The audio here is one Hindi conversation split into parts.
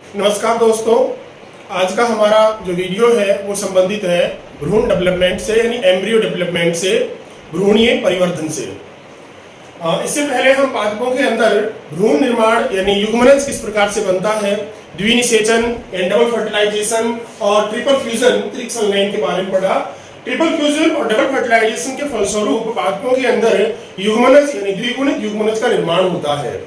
नमस्कार दोस्तों, आज का हमारा जो वीडियो है वो संबंधित है भ्रूण डेवलपमेंट से, यानी एम्ब्रियो डेवलपमेंट से, भ्रूणीय परिवर्धन से। इससे पहले हम पादपों के अंदर भ्रूण निर्माण यानी युग्मनज किस प्रकार से बनता है, द्विनिषेचन, डबल फर्टिलाइजेशन और ट्रिपल फ्यूजन के बारे में पढ़ा। ट्रिपल फ्यूजन और डबल फर्टिलाइजेशन के फलस्वरूप पादपों के अंदर युग्मनज यानी द्विगुणित युग्मनज का निर्माण होता है।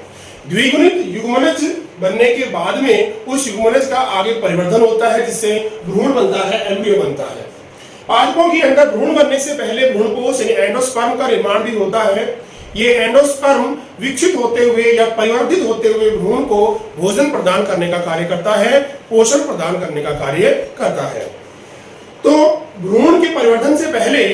द्विगुणित युग्मनज बनने के बाद में उस युग्मनज का आगे परिवर्धन होता है, जिससे भ्रूण बनता है, एम्ब्रियो बनता है। पादपों के अंदर भ्रूण बनने से पहले भ्रूणकोश यानी एंडोस्पर्म का निर्माण भी होता है। ये एंडोस्पर्म विकसित होते हुए या परिवर्तित होते हुए भ्रूण को भोजन प्रदान करने का कार्य करता है, पोषण प्रदान करने का कार्य करता है। तो भ्रूण के परिवर्धन से पहले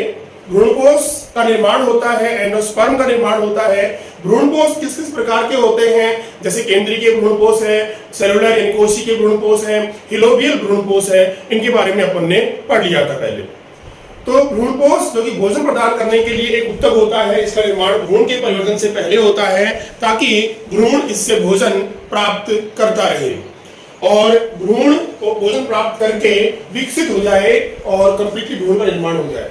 भ्रूणकोश का निर्माण होता है, एंडोस्पर्म का निर्माण होता है। भ्रूणकोश किस किस प्रकार के होते हैं, जैसे केंद्रीय भ्रूणकोश है, सेलुलर यानी कोशिकीय भ्रूणकोश है, हिलोबियल भ्रूणकोश है, इनके बारे में अपन ने पढ़ लिया था पहले। तो भ्रूणकोश जो कि भोजन प्रदान करने के लिए एक उत्तक होता है, इसका निर्माण भ्रूण के परिवर्तन से पहले होता है, ताकि भ्रूण इससे भोजन प्राप्त करता रहे और भ्रूण को भोजन प्राप्त करके विकसित हो जाए और कंप्लीटली भ्रूण का निर्माण हो जाए।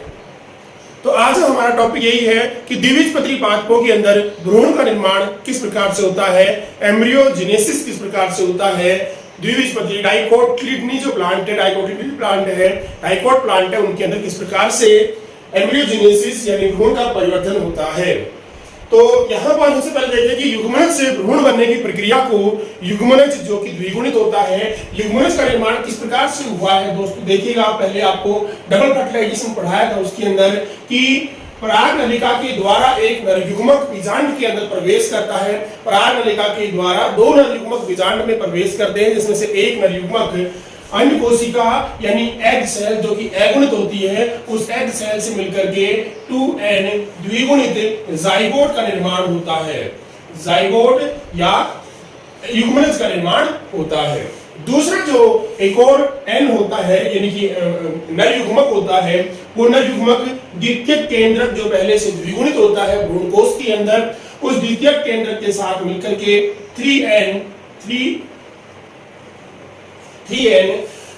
तो आज हमारा टॉपिक यही है कि द्विबीजपत्री पादपों के अंदर भ्रूण का निर्माण किस प्रकार से होता है, एम्ब्रियोजेनेसिस किस प्रकार से होता है। द्विबीजपत्री डाइकोटिलीडनी जो प्लांट है, डाइकोटिलीडनी प्लांट है, डाइकोट प्लांट है, उनके अंदर किस प्रकार से एम्ब्रियोजेनेसिस यानी भ्रूण का परिवर्तन होता है। तो यहाँ पर सबसे पहले देखें कि युग्मनज से भ्रूण बनने की प्रक्रिया को, युग्मनज जो कि द्विगुणित होता है, युग्मनज का निर्माण किस प्रकार से हुआ है। दोस्तों देखिएगा, पहले आपको डबल फर्टिलाइजेशन पढ़ाया था, उसके अंदर कि पराग नलिका के द्वारा एक नर युग्मक बीजांड के अंदर प्रवेश करता है। पराग नलिका के द्वारा दो नर युग्मक बीजांड में प्रवेश करते हैं, जिसमें से एक नर युग्मक अंड कोशिका यानी एग सेल जो कि अगुणित होती है, उस एग सेल से मिलकर के 2n द्विगुणित जाइगोट का निर्माण होता है। जाइगोट या युग्मनज का निर्माण होता है। दूसरा जो एक और n होता है यानी कि नर युग्मक होता है, वो नर युग्मक द्वितीयक केंद्रक जो पहले से द्विगुणित होता है भ्रूणकोश के अंदर, उस द्वितीयक केंद्रक के साथ मिलकर के 3n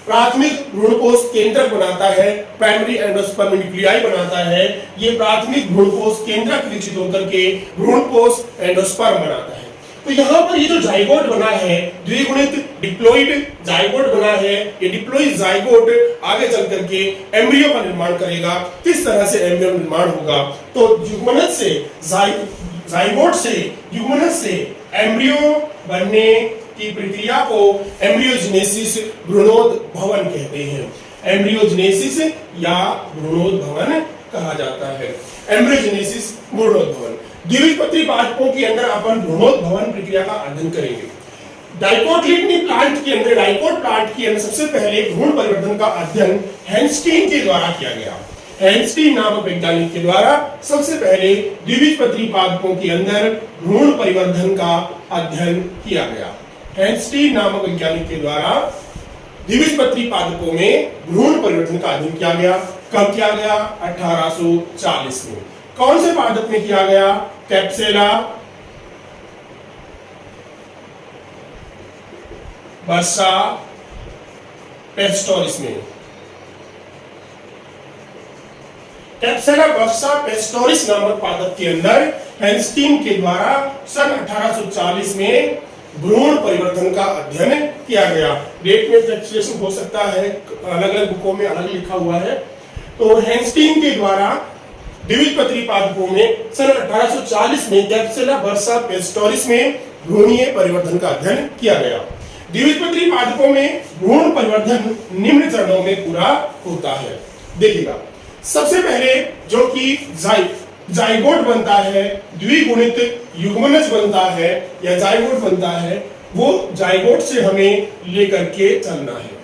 प्राथमिक भ्रूणकोश केंद्रक बनाता है, प्राइमरी एंडोस्पर्म न्यूक्लियाई बनाता है। ये प्राथमिक भ्रूणकोश केंद्रक विकसित होकर के भ्रूणकोश एंडोस्पर्म बनाता है। तो यहाँ पर ये जो जाइगोट बना है, द्विगुणित डिप्लॉइड जाइगोट बना है, ये डिप्लॉइड जाइगोट आगे चल करके एम्ब्रियो का निर्माण करेगा। किस तरह से एम्ब्रियो निर्माण होगा, तो युग्मनज से जाइगोट से युग्मनज से एम्ब्रियो बनने की प्रक्रिया को एम्ब्रियोजेनेसिस भ्रूणोद्भवन कहते हैं। एम्ब्रियोजेनेसिस या भ्रूणोद्भवन कहा जाता है। एम्ब्रियोजेनेसिस भ्रूणोद्भवन। द्विबीजपत्री पादपों के अंदर अपन भ्रूणोद्भवन प्रक्रिया का अध्ययन करेंगे। डाइकोटिलीडनी प्लांट के अंदर, डाइकोट प्लांट के अंदर सबसे पहले भ्रूण परिवर्तन का अध्ययन हैंस्टीन के द्वारा किया गया। हैंस्टीन नामक वैज्ञानिक के द्वारा सबसे पहले द्विबीजपत्री पादपों के अंदर भ्रूण परिवर्धन का अध्ययन किया गया। हैंस्टीन नामक वैज्ञानिक के द्वारा द्विबीजपत्री पादपों में भ्रूण परिवर्तन का अध्ययन किया गया। कब किया गया? 1840 में। कौन से पादप में किया गया? कैप्सेला बर्सा पेस्टोरिस में। कैप्सेला बर्सा पेस्टोरिस नामक पादप के अंदर हैंस्टीन के द्वारा सन 1840 में भ्रूण परिवर्तन का अध्ययन किया गया। डेट में फ्लक्चुएशन हो सकता है, अलग अलग बुकों में अलग लिखा हुआ है। तो हैंस्टीन के द्वारा द्विबीजपत्री पादपों में सन 1840 में कैप्सेला बर्सा पेस्टोरिस में भ्रूणीय परिवर्तन का अध्ययन किया गया। द्विबीजपत्री पादपों में भ्रूण परिवर्तन निम्न चरणों में पूरा होता है। देखिएगा, सबसे पहले जो कि जाइगोट बनता है, द्विगुणित युग्मनज बनता है या जाइगोट बनता है, वो जाइगोट से हमें लेकर के चलना है।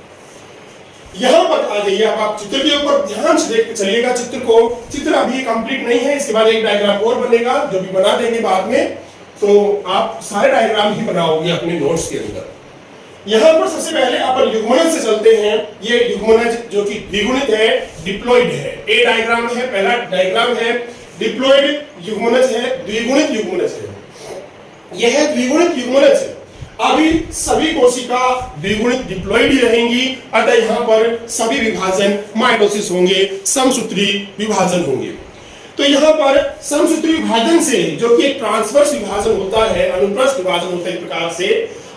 यहां पर आ जाइए, अब आप चित्र के ऊपर ध्यान से देख चलिएगा चित्र को। चित्र अभी कंप्लीट नहीं है, इसके बाद एक डायग्राम और बनेगा जो भी बना देंगे बाद में, तो आप सारे डायग्राम ही बनाओगे अपने नोट्स के अंदर। यहाँ पर सबसे पहले अपन युग्मनज से चलते हैं। ये युग्मनज जो कि द्विगुणित है, डिप्लॉइड है। ए डायग्राम है, पहला डायग्राम है। डिप्लॉइड युग्मनज है, द्विगुणित युग्मनज है। यह द्विगुणित युग्मनज है। अभी सभी कोशिका द्विगुणित डिप्लॉइड ही रहेंगी, अतः यहाँ पर सभी विभाजन माइटोसिस होंगे, समसूत्री विभाजन होंगे। तो यहाँ पर समसूत्री विभाजन से, जो कि एक ट्रांसवर्स विभाजन होता है, अनुप्रस्थ विभाजन होता है एक प्रकार से,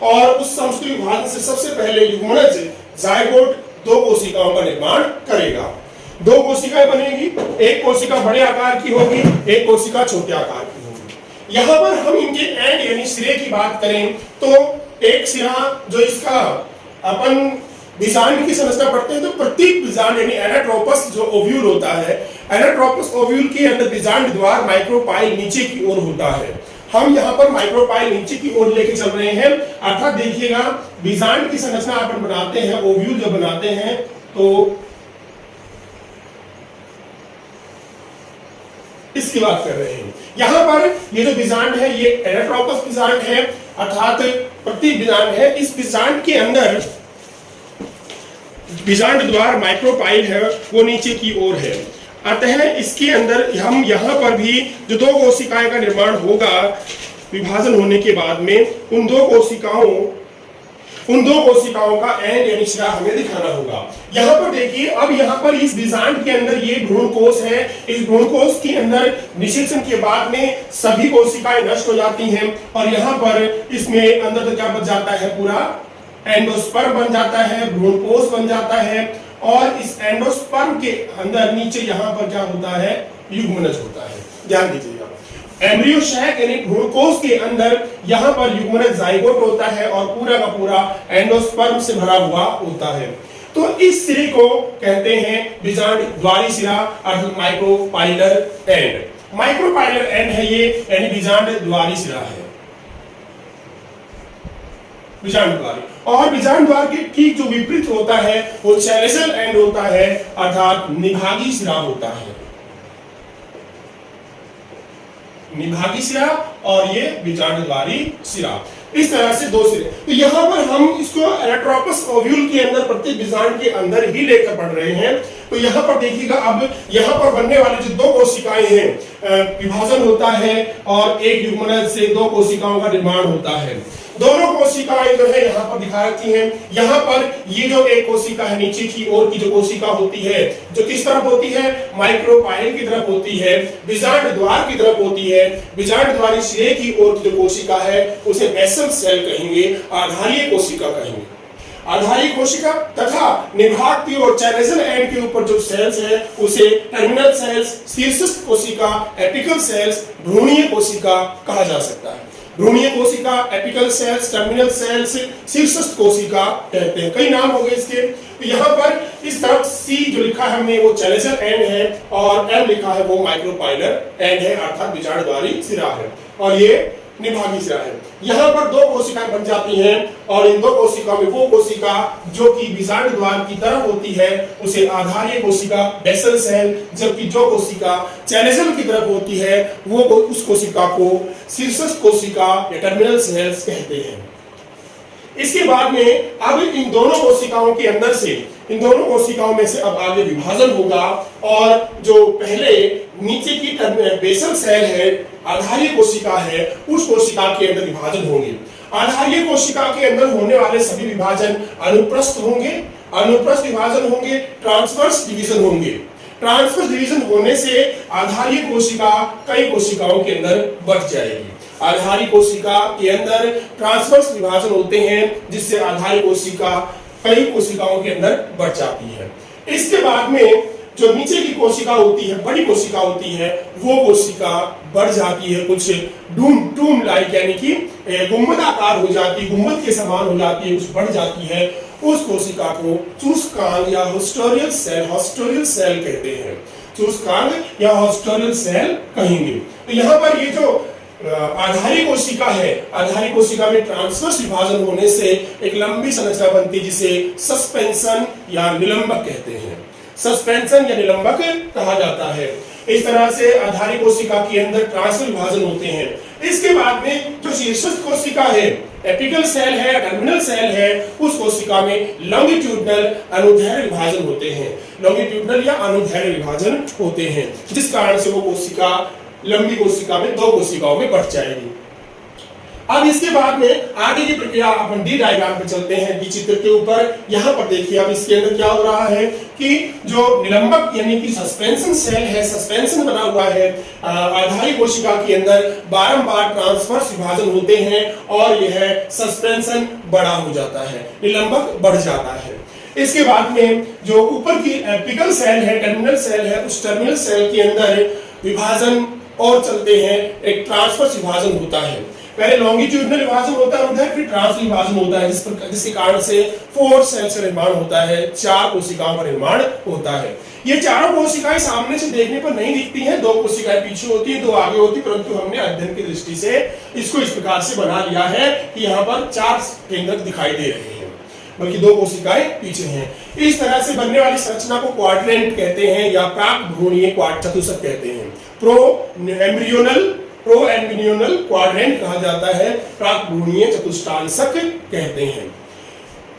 और उस समसूत्री विभाजन से सबसे पहले युग्मनज जायगोट दो कोशिकाओं का निर्माण करेगा। दो कोशिकाएं बनेगी, एक कोशिका बड़े आकार की होगी, एक कोशिका छोटे आकार की होगी। यहाँ पर हम इनके एंड यानी सिरे की बात करें तो एक सिरा जो इसका अपन बीजांड की संरचना पढ़ते हैं, तो प्रत्येक बीजांड यानी एनाट्रोपस जो ओव्यूल होता है, एनाट्रोपस ओव्यूल के अंदर बीजांड द्वार माइक्रोपाइल नीचे की ओर होता है। हम यहाँ पर माइक्रोपाइल नीचे की ओर लेके चल रहे हैं, अर्थात देखिएगा बीजांड की संरचना अपन बनाते हैं, ओव्यूल जो बनाते हैं, तो इसकी बात कर रहे हैं। यहाँ पर ये जो बीजांड है ये एनाट्रोपस बीजांड है, अर्थात प्रत्येक बीजांड है। इस बीजांड के अंदर बीजांड द्वार माइक्रोपाइल है, वो नीचे की ओर है। अतः इसके अंदर हम यहाँ पर भी जो दो कोशिकाएं का निर्माण होगा विभाजन होने के बाद में, उन दो कोशिकाओं का एंड यानी सिरा हमें दिखाना होगा। यहाँ पर देखिए, अब यहाँ पर इस बीजांड के अंदर ये भ्रूणकोश है, इस भ्रूणकोश के अंदर निषेचन के बाद में सभी कोशिकाएं नष्ट हो जाती हैं, और यहाँ पर इसमें अंदर तो क्या बच जाता है, पूरा एंडोस्पर्म बन जाता है, भ्रूणकोश बन जाता है, और इस एंडोस्पर्म के अंदर नीचे यहाँ पर क्या होता है, युग्मनज होता है। ध्यान दीजिएगा, एम्ब्रियो सैक यानी भ्रूणकोश के अंदर यहाँ पर युग्मनज जाइगोट होता है और पूरा का पूरा एंडोस्पर्म से भरा हुआ होता है। तो इस सिरे को कहते हैं बीजांड द्वारी सिरा अर्थात माइक्रोपाइलर एंड। माइक्रोपाइलर एंड है ये, यानी बीजांड द्वारी सिरा है, बीजांड द्वार। और बीजांड द्वार के ठीक जो विपरीत होता है वो चैलेसल एंड होता है, अर्थात निभागी सिरा होता है, निभागी सिरा, और ये बीजांड द्वारी सिरा। इस तरह से दो सिरे। तो यहाँ पर हम इसको एनाट्रोपस ओव्यूल के अंदर प्रत्येक बीजांड के अंदर ही लेकर पढ़ रहे हैं। तो यहाँ पर देखिएगा, अब यहाँ पर बनने वाली जो दो कोशिकाएं हैं, विभाजन होता है और एक युग्मनज से दो कोशिकाओं का निर्माण होता है। दोनों कोशिकाएं जो है यहाँ पर दिखा रखी हैं। यहाँ पर ये जो एक कोशिका है, नीचे की ओर की जो कोशिका होती है, जो किस तरफ होती है, माइक्रोपाइल की तरफ होती है, बीजांड द्वार की तरफ होती है। बीजांड द्वारी सिरे की ओर की जो कोशिका है उसे बेसल सेल कहेंगे, आधारीय कोशिका कहेंगे, आधारीय कोशिका। तथा निभाग की ओर चैलेसल एंड के ऊपर जो सेल्स है उसे टर्मिनल सेल्स, शीर्षस्थ कोशिका, एपिकल सेल्स, भ्रूणीय कोशिका कहा जा सकता है। भ्रूणीय कोशिका, एपिकल सेल्स, टर्मिनल सेल्स, शीर्षस्थ कोशिका कहते हैं। कई नाम हो गए इसके। तो यहाँ पर इस तरफ सी जो लिखा है हमने वो चैलेसल एंड है, और एम लिखा है वो माइक्रोपाइलर एंड है, अर्थात बीजांड द्वारी सिरा है, और ये निभागी सिरा है। यहाँ पर दो कोशिकाएं बन जाती हैं, और इन दो कोशिकाओं में वो कोशिका जो कि बीजांड द्वार की तरफ होती है उसे आधारीय कोशिका, बेसल सेल, जबकि जो कोशिका चैलेसल की तरफ होती है वो उस कोशिका को शीर्षस्थ कोशिका या टर्मिनल सेल्स कहते हैं। इसके बाद में अब इन दोनों कोशिकाओं के अंदर से, इन दोनों कोशिकाओं में से अब आगे विभाजन होगा, और जो पहले नीचे की बेसल सेल है, आधारीय कोशिका है, उस कोशिका के अंदर विभाजन होंगे। आधारीय कोशिका के अंदर होने वाले सभी विभाजन अनुप्रस्थ होंगे, अनुप्रस्थ विभाजन होंगे, ट्रांसवर्स डिवीजन होंगे। ट्रांसवर्स डिवीजन होने से आधारीय कोशिका कई कोशिकाओं के अंदर बढ़ जाएगी। आधारीय कोशिका के अंदर ट्रांसवर्स विभाजन होते हैं, जिससे आधारीय कोशिका कई कोशिकाओं के अंदर बढ़ जाती है। इसके बाद में जो नीचे की कोशिका होती है, बड़ी कोशिका होती है, वो कोशिका बढ़ जाती है, कुछ टूम लाइक यानी कि गुंबद आकार हो जाती है, गुंबद के समान हो जाती है, कुछ बढ़ जाती है। उस कोशिका को चूस्कांग या होस्टोरियल सेल कहते हैं। चूस्कांग या होस्टोरियल सेल कहेंगे। तो यहाँ पर ये जो आधारीय कोशिका है, आधारीय कोशिका में ट्रांसवर्स विभाजन होने से एक लंबी संरचना बनती है, जिसे सस्पेंशन या निलंबक कहते हैं। सस्पेंशन या निलंबक कहा जाता है। इस तरह से आधारीय कोशिका के अंदर ट्रांसवर्स विभाजन होते हैं। इसके बाद में जो शीर्षस्थ कोशिका है, एपिकल सेल है, टर्मिनल सेल है, उस कोशिका में लॉन्गिट्यूडनल अनुदैर्घ्य विभाजन होते हैं। लॉन्गिट्यूडनल या अनुदैर्घ्य विभाजन होते हैं, जिस कारण से वो कोशिका लंबी कोशिका में दो कोशिकाओं में बढ़ जाएगी। अब इसके बाद में आगे की प्रक्रिया अपन डी डायग्राम पे चलते हैं, डी चित्र के ऊपर। यहाँ पर देखिए अब इसके अंदर क्या हो रहा है कि जो निलंबक यानी कि सस्पेंशन सेल है, सस्पेंशन बना हुआ है आधारी कोशिका के अंदर, बारंबार ट्रांसवर्स विभाजन होते हैं और यह सस्पेंशन बड़ा हो जाता है, निलंबक बढ़ जाता है। इसके बाद में जो ऊपर की एपिकल सेल है, टर्मिनल सेल है, उस टर्मिनल सेल के अंदर विभाजन और चलते हैं, एक ट्रांसवर्स विभाजन होता है। पहले लॉन्गिट्यूडनल विभाजन होता है, फिर ट्रांस विभाजन होता है, जिसके कारण से 4 सेल्स का निर्माण होता है, 4 कोशिकाओं का निर्माण होता है। ये चारों कोशिकाएं सामने से देखने पर नहीं दिखती हैं, 2 कोशिकाएं पीछे होती हैं, 2 आगे होती, परंतु हमने अध्ययन की दृष्टि से इसको इस प्रकार से बना लिया है कि यहाँ पर 4 केंद्रक दिखाई दे रहे हैं, बल्कि 2 कोशिकाएं पीछे हैं। इस तरह से बनने वाली संरचना को क्वाड्रेंट कहते हैं या प्राक भ्रूणीय चतुष्क कहते हैं। प्रो एम्ब्रियोनल क्वाड्रेंट कहा जाता है, प्राक भ्रूणीय चतुष्टांशक कहते हैं।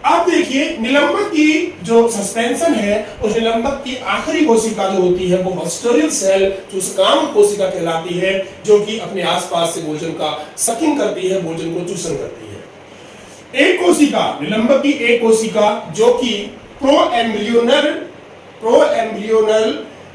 अब देखिए निलंबक की जो सस्पेंशन है, उस निलंबक की आखिरी कोशिका जो होती है वो हॉस्टोरियल सेल चूसकाम कोशिका कहलाती है, जो कि अपने आसपास से भोजन का सकिंग करती है, भोजन को चूसन करती है। एक कोशिका, निलंबक की एक कोशिका जो कि प्रो एम्ब्रियोनल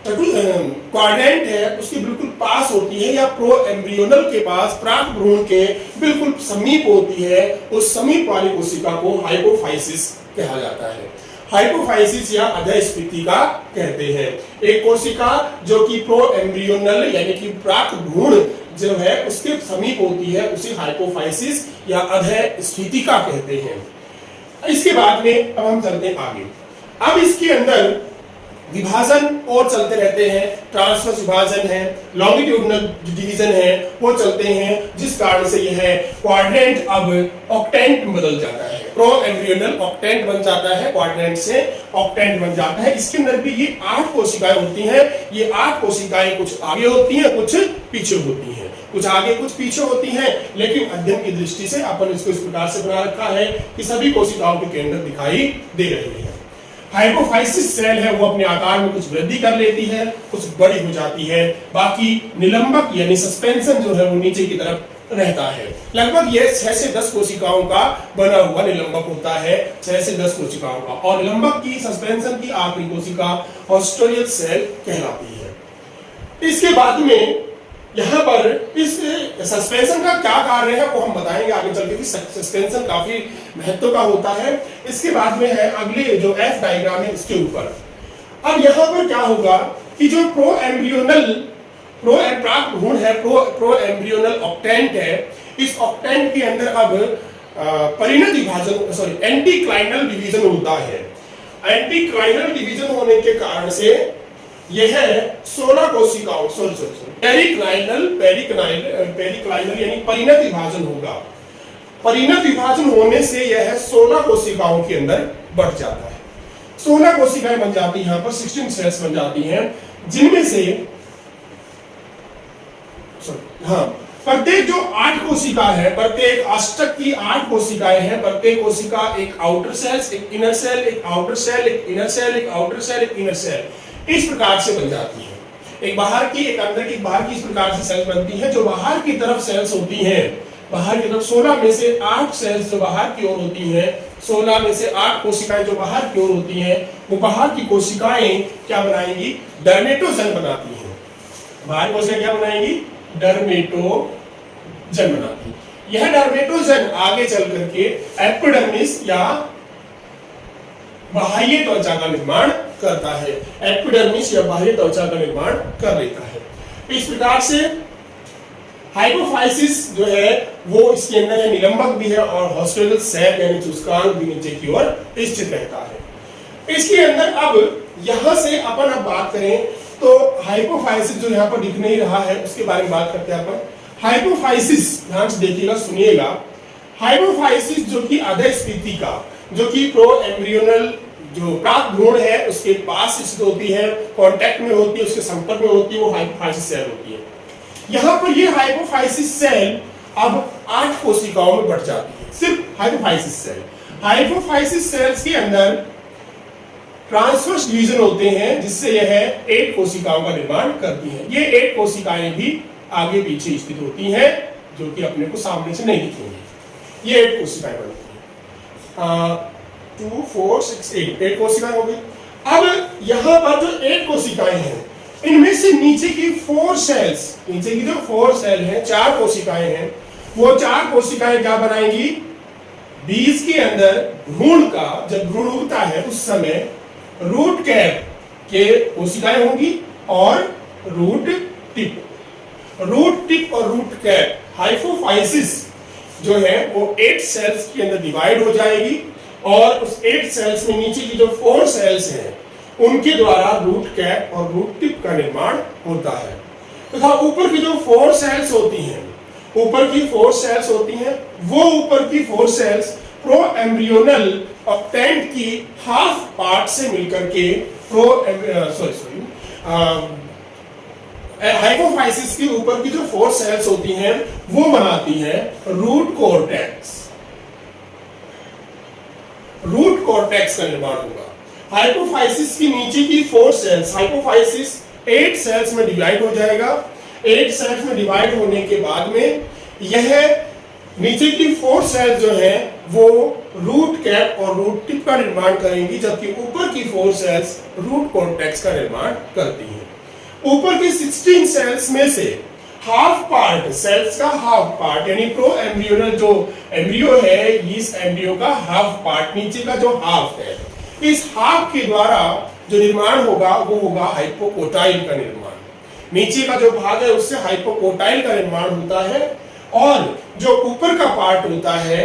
क्वाड्रेंट है, उसके बिल्कुल पास होती है, या प्रो एम्ब्रियोनल के पास प्राक भ्रूण के बिल्कुल समीप होती है, उस समीप वाली कोशिका को हाइपोफाइसिस कहा जाता है। हाइपोफाइसिस या अधःस्फीतिका कहते हैं। एक कोशिका जो कि प्रो एम्ब्रियोनल यानी कि प्राक भ्रूण जो है उसके समीप होती है, उसे हाइपोफाइसिस या अधःस्फीतिका कहते हैं। इसके बाद में अब हम चलते हैं आगे। अब इसके अंदर विभाजन और चलते रहते हैं, ट्रांसवर्स विभाजन है, लॉन्गिट्यूडनल डिवीजन है, वो चलते हैं, जिस कारण से यह क्वाड्रेंट अब ऑक्टेंट में बदल जाता है। प्रो एम्ब्रियोनल ऑक्टेंट बन जाता है, क्वाड्रेंट से ऑक्टेंट बन जाता है। इसके अंदर भी ये 8 कोशिकाएं होती हैं। ये 8 कोशिकाएं कुछ आगे होती हैं, कुछ पीछे होती हैं, कुछ आगे कुछ पीछे होती हैं, लेकिन अध्ययन की दृष्टि से अपन इसको इस प्रकार से बना रखा है कि सभी कोशिकाओं के केंद्र दिखाई दे रहे हैं। हाइपोफाइसिस सेल है वो अपने आकार में कुछ वृद्धि कर लेती है, कुछ बड़ी हो जाती है। बाकी निलंबक यानी सस्पेंशन जो है वो नीचे की तरफ रहता है। लगभग ये 6 से 10 कोशिकाओं का बना हुआ निलंबक होता है, 6 से 10 कोशिकाओं का। और निलंबक की सस्पेंशन की आखिरी कोशिका हॉस्टोरियल सेल कहलाती है। इसके बाद में यहाँ पर इस सस्पेंशन का क्या कार्य है वो हम बताएंगे आगे चल के कि सस्पेंशन काफी महत्व का होता है। इसके बाद में है अगले जो एफ डायग्राम है इसके ऊपर। अब यहाँ पर क्या होगा कि जो प्रो प्राक भ्रूण है, प्रो एम्ब्रियोनल ऑक्टेंट है, इस ऑक्टेंट के अंदर अब परिणत विभाजन एंटीक्लाइनल डिवीजन होता है। एंटीक्लाइनल डिवीजन होने के कारण से यह 16 कोशिकाओं पेरिक्लाइनल यानी परिणत विभाजन होगा। परिणत विभाजन होने से यह 16 कोशिकाओं के अंदर बढ़ जाता है। 16 कोशिकाएं बन जाती हैं, यहाँ पर 16 सेल्स बन जाती हैं, जिनमें से प्रत्येक जो 8 कोशिका है, प्रत्येक अष्टक की 8 कोशिकाएं हैं। प्रत्येक कोशिका एक आउटर सेल्स, एक इनर सेल, एक आउटर सेल, एक इनर सेल, एक आउटर सेल, एक इनर सेल, इस प्रकार से बन जाती है। एक बाहर की, एक अंदर की, बाहर की, इस प्रकार से सेल बनती है। जो बाहर की तरफ सेल्स होती हैं, बाहर की तरफ 16 में से 8 सेल्स जो बाहर की ओर होती हैं, 16 में से 8 कोशिकाएं जो बाहर की ओर होती हैं, वो बाहर की कोशिकाएं क्या बनाएंगी? डर्मेटोजन बनाती हैं। बाहर कोशिकाएं क्या बनाएंगी? डर्मेटोजन बनाती है। यह डर्मेटोजन आगे चल करके एपिडर्मिस या बाह्य त्वचा का निर्माण करता है। एपिडर्मिस या बाह्य त्वचा का निर्माण कर लेता है। इस प्रकार से हाइपोफाइसिस जो है वो इसके अंदर निलंबक भी है और हॉस्टोरियल सेल यानी चूसकांक भी नीचे की ओर स्थित रहता है। इसके अंदर अब यहां से अपन अब बात करें तो हाइपोफाइसिस जो यहाँ पर दिख नहीं रहा है उसके बारे में बात करते हैं अपन। हाइपोफाइसिस ध्यान से देखिएगा, सुनिएगा। हाइपोफाइसिस जो कि अधःस्फीतिका, जो कि प्रो एम्ब्रियोनल जो प्राक भ्रूण है उसके पास स्थित होती है, कांटेक्ट में होती है, उसके संपर्क में होती है, वो हाइपोफाइसिस सेल होती है। यहाँ पर ये हाइपोफाइसिस सेल अब 8 कोशिकाओं में बढ़ जाती है, सिर्फ हाइपोफाइसिस सेल। हाइपोफाइसिस सेल्स के अंदर ट्रांसवर्स डिवीजन होते हैं जिससे यह 8 कोशिकाओं का निर्माण करती हैं। ये 8 कोशिकाएं भी आगे पीछे स्थित होती हैं जो कि अपने को सामने से नहीं दिखेंगी। ये 8 कोशिकाएं बनती हैं। 2 4 6 8 कोशिकाएं हो गई। अब यहाँ पर जो 8 कोशिकाएं हैं, इनमें से नीचे की 4 सेल्स, नीचे की जो 4 सेल हैं, 4 कोशिकाएं हैं, वो 4 कोशिकाएं क्या बनाएंगी? बीज के अंदर भ्रूण का, जब भ्रूण उगता है उस समय रूट कैप के कोशिकाएं होंगी और रूट टिप और रूट कैप हाइपोफाइसिस जो है वो 8 सेल्स के अंदर डिवाइड हो जाएगी और उस 8 सेल्स में नीचे की जो 4 सेल्स हैं उनके द्वारा रूट कैप और रूट टिप का निर्माण होता है। तथा ऊपर की जो 4 सेल्स होती हैं, ऊपर की 4 सेल्स होती हैं, वो ऊपर की 4 सेल्स प्रो एम्ब्रियोनल ऑक्टेंट की हाफ पार्ट से मिलकर के हाइपोफाइसिस के ऊपर की जो 4 सेल्स होती हैं वो बनाती हैं रूट कॉर्टेक्स। रूट कॉर्टेक्स का निर्माण होगा। हाइपोफाइसिस की नीचे की 4 सेल्स, हाइपोफाइसिस 8 सेल्स में डिवाइड हो जाएगा। 8 सेल्स में डिवाइड होने के बाद में यह नीचे की 4 सेल्स जो है वो रूट कैप और रूट टिप का निर्माण करेंगी, जबकि ऊपर की 4 सेल्स रूट कॉर्टेक्स का निर्माण करती हैं। ऊपर की 16 सेल्स में से हाफ पार्ट, सेल्स का हाफ पार्ट यानी प्रो एम्ब्रियोनल जो एम्ब्रियो है, इस एम्ब्रियो का हाफ पार्ट, नीचे का जो हाफ है, इस हाफ के द्वारा जो निर्माण होगा वो होगा हाइपोकोटाइल का निर्माण। नीचे का जो भाग है उससे हाइपोकोटाइल का निर्माण होता है और जो ऊपर का पार्ट होता है,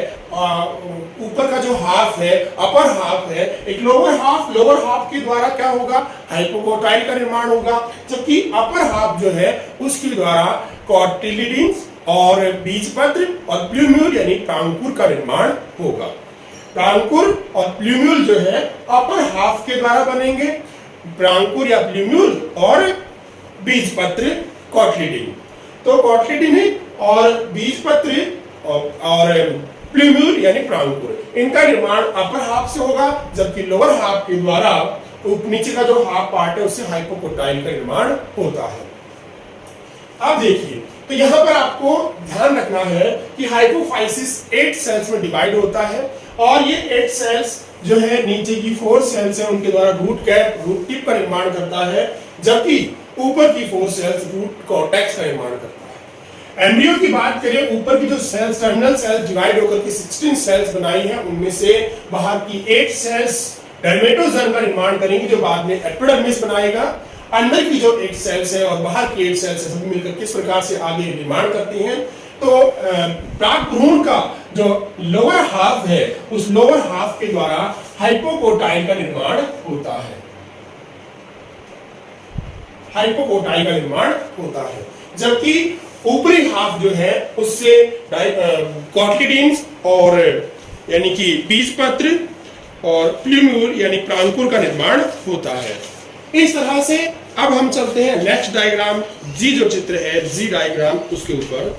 ऊपर का जो हाफ है, अपर हाफ है, एक लोअर हाफ के द्वारा क्या होगा? हाइपोकोटाइल का निर्माण होगा, जबकि अपर हाफ जो है उसके द्वारा कॉटिलिडन्स और बीजपत्र और प्लूम्यूल यानी प्रांकुर का निर्माण होगा। प्रांकुर और प्लूम्यूल जो है अपर हाफ के द्वारा बनेंगे, प्रांकुर या प्लूम्यूल और बीजपत्र कॉटिलिडन। तो कॉटिलिडन और बीजपत्र और प्लूम्यूल यानी प्रांकुर, इनका निर्माण अपर हाफ से होगा, जबकि लोअर हाफ के द्वारा नीचे का जो हाफ पार्ट है उससे हाइपोकोटाइल का निर्माण होता है। अब देखिए, तो यहां पर आपको ध्यान रखना है कि हाइपोफाइसिस 8 सेल्स में डिवाइड होता है और ये 8 सेल्स जो है नीचे की 4 सेल्स है उनके द्वारा रूट कैप, रूट टिप का निर्माण करता है, जबकि ऊपर की 4 सेल्स रूट कॉर्टेक्स का निर्माण करता है। एम्ब्रियो की बात करें, ऊपर की जो सेल्स, टर्मिनल सेल्स डिवाइड होकर के 16 सेल्स बनाई हैं, उनमें से बाहर की 8 सेल्स डर्मेटोजोम का निर्माण करेंगी जो बाद में एपिडर्मिस बनाएगा। अंदर की जो 8 सेल्स है और बाहर की 8 सेल्स है सभी मिलकर किस प्रकार से आगे निर्माण करती हैं? तो प्राकभ्रूण का जो लोअर हाफ है उस लोअर हाफ के द्वारा हाइपोकोटाइल का निर्माण होता है। हाइपोकोटाइल का निर्माण होता है, जबकि ऊपरी हाफ जो है उससे कॉटिलिडन्स और यानी कि बीजपत्र और प्लूम्यूल यानी प्रांकुर का निर्माण होता है। इस तरह से अब हम चलते हैं नेक्स्ट डायग्राम, जी जो चित्र है, जी डायग्राम, उसके ऊपर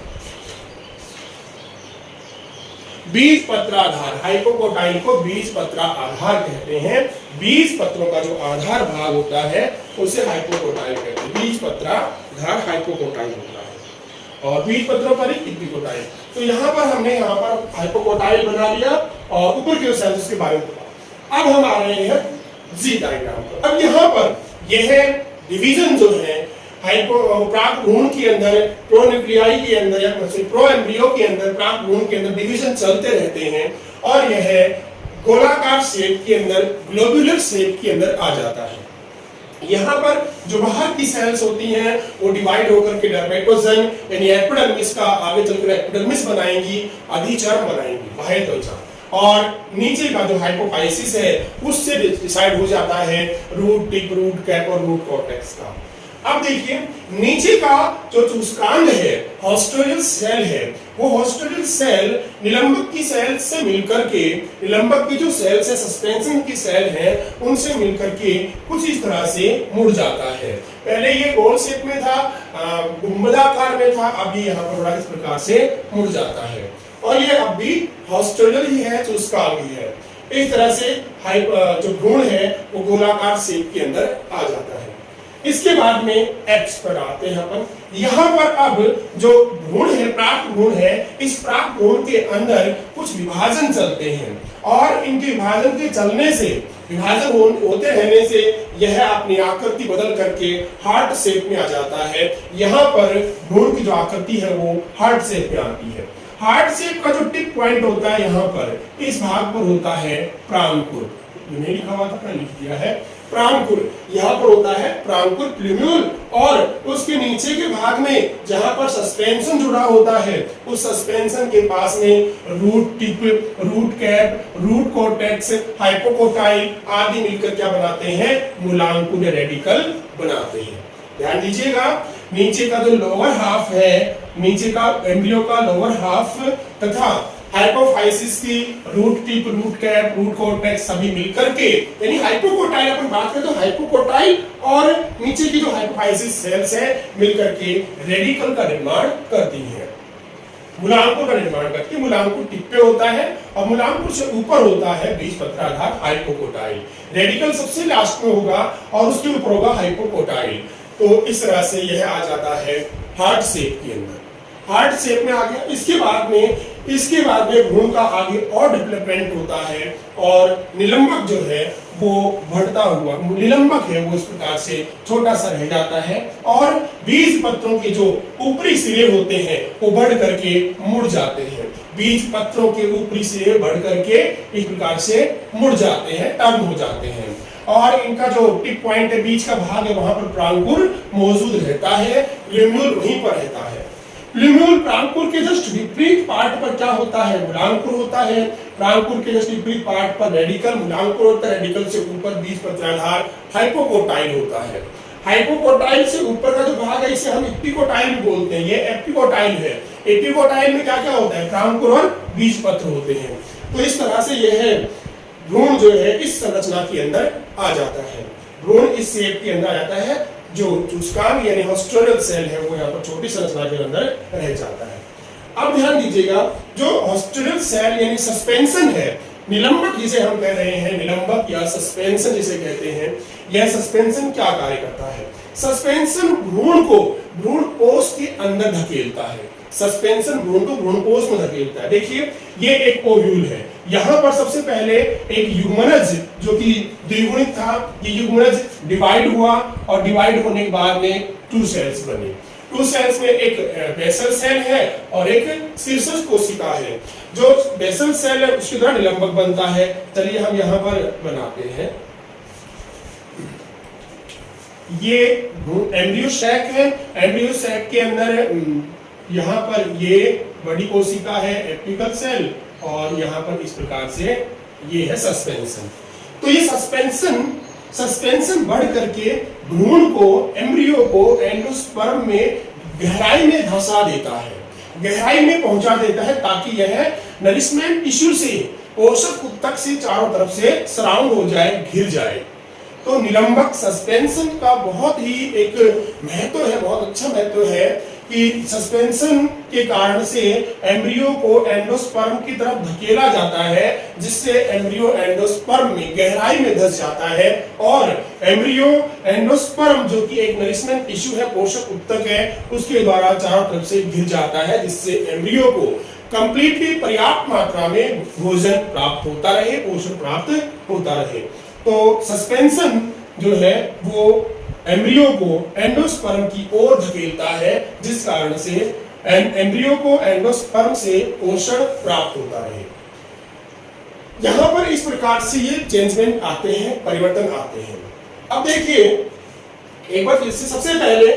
बीज पत्राधार, हाइपोकोटाइल को बीज पत्रा आधार कहते हैं। बीज पत्रों का जो आधार भाग होता है उसे हाइपोकोटाइल कहते हैं। बीज पत्राधार हाइपोकोटाइल होता है और बीज पत्रों पर इपिकोटाइल। तो यहाँ पर हमने यहाँ पर हाइपोकोटाइल बना लिया और ऊपर के सेल्स के बारे में बताया। अब हम आ रहे हैं जी डायग्राम पर। अब यहाँ पर यह डिवीजन जो है प्राकभ्रूण के अंदर, प्रोन्यूक्लियाई के अंदर या प्रो एम्ब्रियो के अंदर, प्राकभ्रूण के अंदर डिवीजन चलते रहते हैं और यह गोलाकार शेप के अंदर, ग्लोबुलर शेप के अंदर आ जाता है। यहाँ पर जो बाहर की सेल्स होती हैं वो डिवाइड होकर के डर्मेटोजोम यानी एपिडर्मिस का आगे चलकर एपिडर्मिस बनाएंगी, अधिचर्म बनाएंगी, बाह्य त्वचा, और नीचे का जो हाइपोफाइसिस है उससे डिसाइड हो जाता है रूट टिप, रूट कैप और रूट कॉर्टेक्स का। अब देखिए, नीचे का जो चूस्कांड है, हॉस्टोरियल सेल है, वो हॉस्टोरियल सेल निलंबक की सेल से मिलकर के, निलंबक की जो सेल्स है, सस्पेंशन की सेल है, उनसे मिलकर के कुछ इस तरह से मुड़ जाता है। पहले ये गोल शेप में था, गुंबदाकार में था, अभी यहाँ पर थोड़ा इस प्रकार से मुड़ जाता है और ये अब भी हॉस्टोरियल ही है, चूस्कांड ही है। इस तरह से जो भ्रूण है वो गोलाकार शेप के अंदर आ जाता है। इसके बाद में एक्स पर आते हैं अपन। यहाँ पर अब जो भ्रूण है, प्राप्त भ्रूण है, इस प्राप्त भ्रूण के अंदर कुछ विभाजन चलते हैं और इनके विभाजन के चलने से, विभाजन होते रहने से यह अपनी आकृति बदल करके हार्ट शेप में आ जाता है। यहाँ पर भ्रूण की जो आकृति है वो हार्ट शेप में आती है। हार्ट शेप का जो टिप पॉइंट होता है यहाँ पर, इस भाग पर होता है प्रांकुर। नहीं लिखा हुआ था, लिख दिया है प्रांकुर। यहाँ पर होता है प्रांकुर प्लूम्यूल और उसके नीचे के भाग में जहां पर सस्पेंशन जुड़ा होता है, उस सस्पेंशन के पास में root tip, root cap, root cortex, hypocotyl आदि मिलकर क्या बनाते हैं, मूलांकुर रेडिकल बनाते हैं। ध्यान दीजिएगा, नीचे का जो लोअर हाफ है, नीचे का एम्ब्रियो का लोअर हाफ तथा हाइपोफाइसिस की root tip, root cap, root cortex सभी मिलकर के, यानी हाइपोकोटाइल अपन बात करें तो हाइपोकोटाइल और नीचे की जो हाइपोफाइसिस सेल्स है मिलकर के रेडिकल का निर्माण करती है, मूलांकुर का निर्माण करती है। मूलांकुर टिप पे होता है और मूलांकुर से ऊपर होता है बीजपत्राधार हाइपोकोटाइल। रेडिकल सबसे लास्ट में होगा और उसके ऊपर होगा हाइपोकोटाइल। तो इस तरह से यह आ जाता है हार्ट शेप के अंदर, हार्ट शेप में आ गया। इसके बाद में भ्रूण का आगे और डेवलपमेंट होता है और निलंबक जो है वो बढ़ता हुआ, निलंबक है वो इस प्रकार से छोटा सा रह जाता है और बीज पत्रों के जो ऊपरी सिरे होते हैं वो बढ़ करके मुड़ जाते हैं। बीज पत्रों के ऊपरी सिरे बढ़ करके इस प्रकार से मुड़ जाते हैं, टर्न हो जाते हैं और इनका जो टिप पॉइंट है, बीच का भाग है, वहां पर प्रांकुर मौजूद रहता है, प्लूम्यूल वहीं पर रहता है। प्लूम्यूल प्रांकुर के जस्ट विपरीत पार्ट पर क्या होता है, मूलांकुर होता है। प्रांकुर के जस्ट विपरीत पार्ट पर रेडिकल, मूलांकुर होता है, रेडिकल से ऊपर बीजपत्राधार हाइपोकोटाइल होता है। हाइपोकोटाइल से ऊपर का जो भाग है इसे हम एपिकोटाइल बोलते हैं, ये एपिकोटाइल है। एपिकोटाइल में क्या क्या होता है, प्रांकुर और बीजपत्र होते हैं। तो इस तरह से यह भ्रूण जो है इस संरचना के अंदर आ जाता है, भ्रूण इस शेप के अंदर आ जाता है। जो चूस्कान यानी हॉस्टोरल सेल है वो यहाँ पर छोटी संरचना के अंदर रह जाता है। अब ध्यान दीजिएगा, जो हॉस्टोरल सेल यानी सस्पेंशन है, निलंबक जिसे हम कह रहे हैं, निलंबक या सस्पेंशन जिसे कहते हैं, यह सस्पेंशन क्या कार्य करता है। सस्पेंशन भ्रूण को भ्रूणपोष के अंदर धकेलता है। सस्पेंशन भ्रूण को भ्रूणपोष में धकेलता है। देखिए ये एक ओव्यूल है, यहाँ पर सबसे पहले एक युग्मनज जो कि द्विगुणित था, ये युग्मनज डिवाइड हुआ और डिवाइड होने के बाद में 2 सेल्स बने। 2 सेल्स में एक बेसल सेल है और एक शीर्षस्थ कोशिका है। जो बेसल सेल है उसके द्वारा निलंबक बनता है। चलिए हम यहाँ पर बनाते हैं, ये एम्ब्रियो सैक है। एम्ब्रियो सैक के अंदर यहाँ पर ये बड़ी कोशिका है एपिकल सेल और यहाँ पर इस प्रकार से ये है सस्पेंशन। तो ये सस्पेंशन बढ़ करके भ्रूण को, एम्ब्रियो को एंडोस्पर्म में गहराई में धंसा देता है, गहराई में पहुंचा देता है ताकि यह नरिशमेंट टिश्यू से, पोषक ऊतक से चारों तरफ से सराउंड हो जाए, घिर जाए। तो निलंबक सस्पेंशन का बहुत ही एक महत्व है, बहुत अच्छा महत्व है कि सस्पेंशन के कारण से एम्ब्रियो को एंडोस्पर्म की तरफ धकेला जाता है, जिससे एम्ब्रियो एंडोस्पर्म में गहराई में धंस जाता है और एम्ब्रियो एंडोस्पर्म जो कि एक नरिशमेंट टिश्यू है, पोषक ऊतक है, उसके द्वारा चारों तरफ से घिर जाता है, जिससे एम्ब्रियो को कंप्लीटली पर्याप्त मात्रा में भोजन प्राप्त होता रहे, पोषण प्राप्त होता रहे। तो सस्पेंशन जो है वो एम्ब्रियो को एंडोस्पर्म की ओर धकेलता है, जिस कारण से एम्ब्रियो को एंडोस्पर्म से पोषण प्राप्त होता रहे। यहां पर इस प्रकार से ये चेंजमेंट आते हैं, परिवर्तन आते हैं। अब देखिए एक बार फिर से, सबसे पहले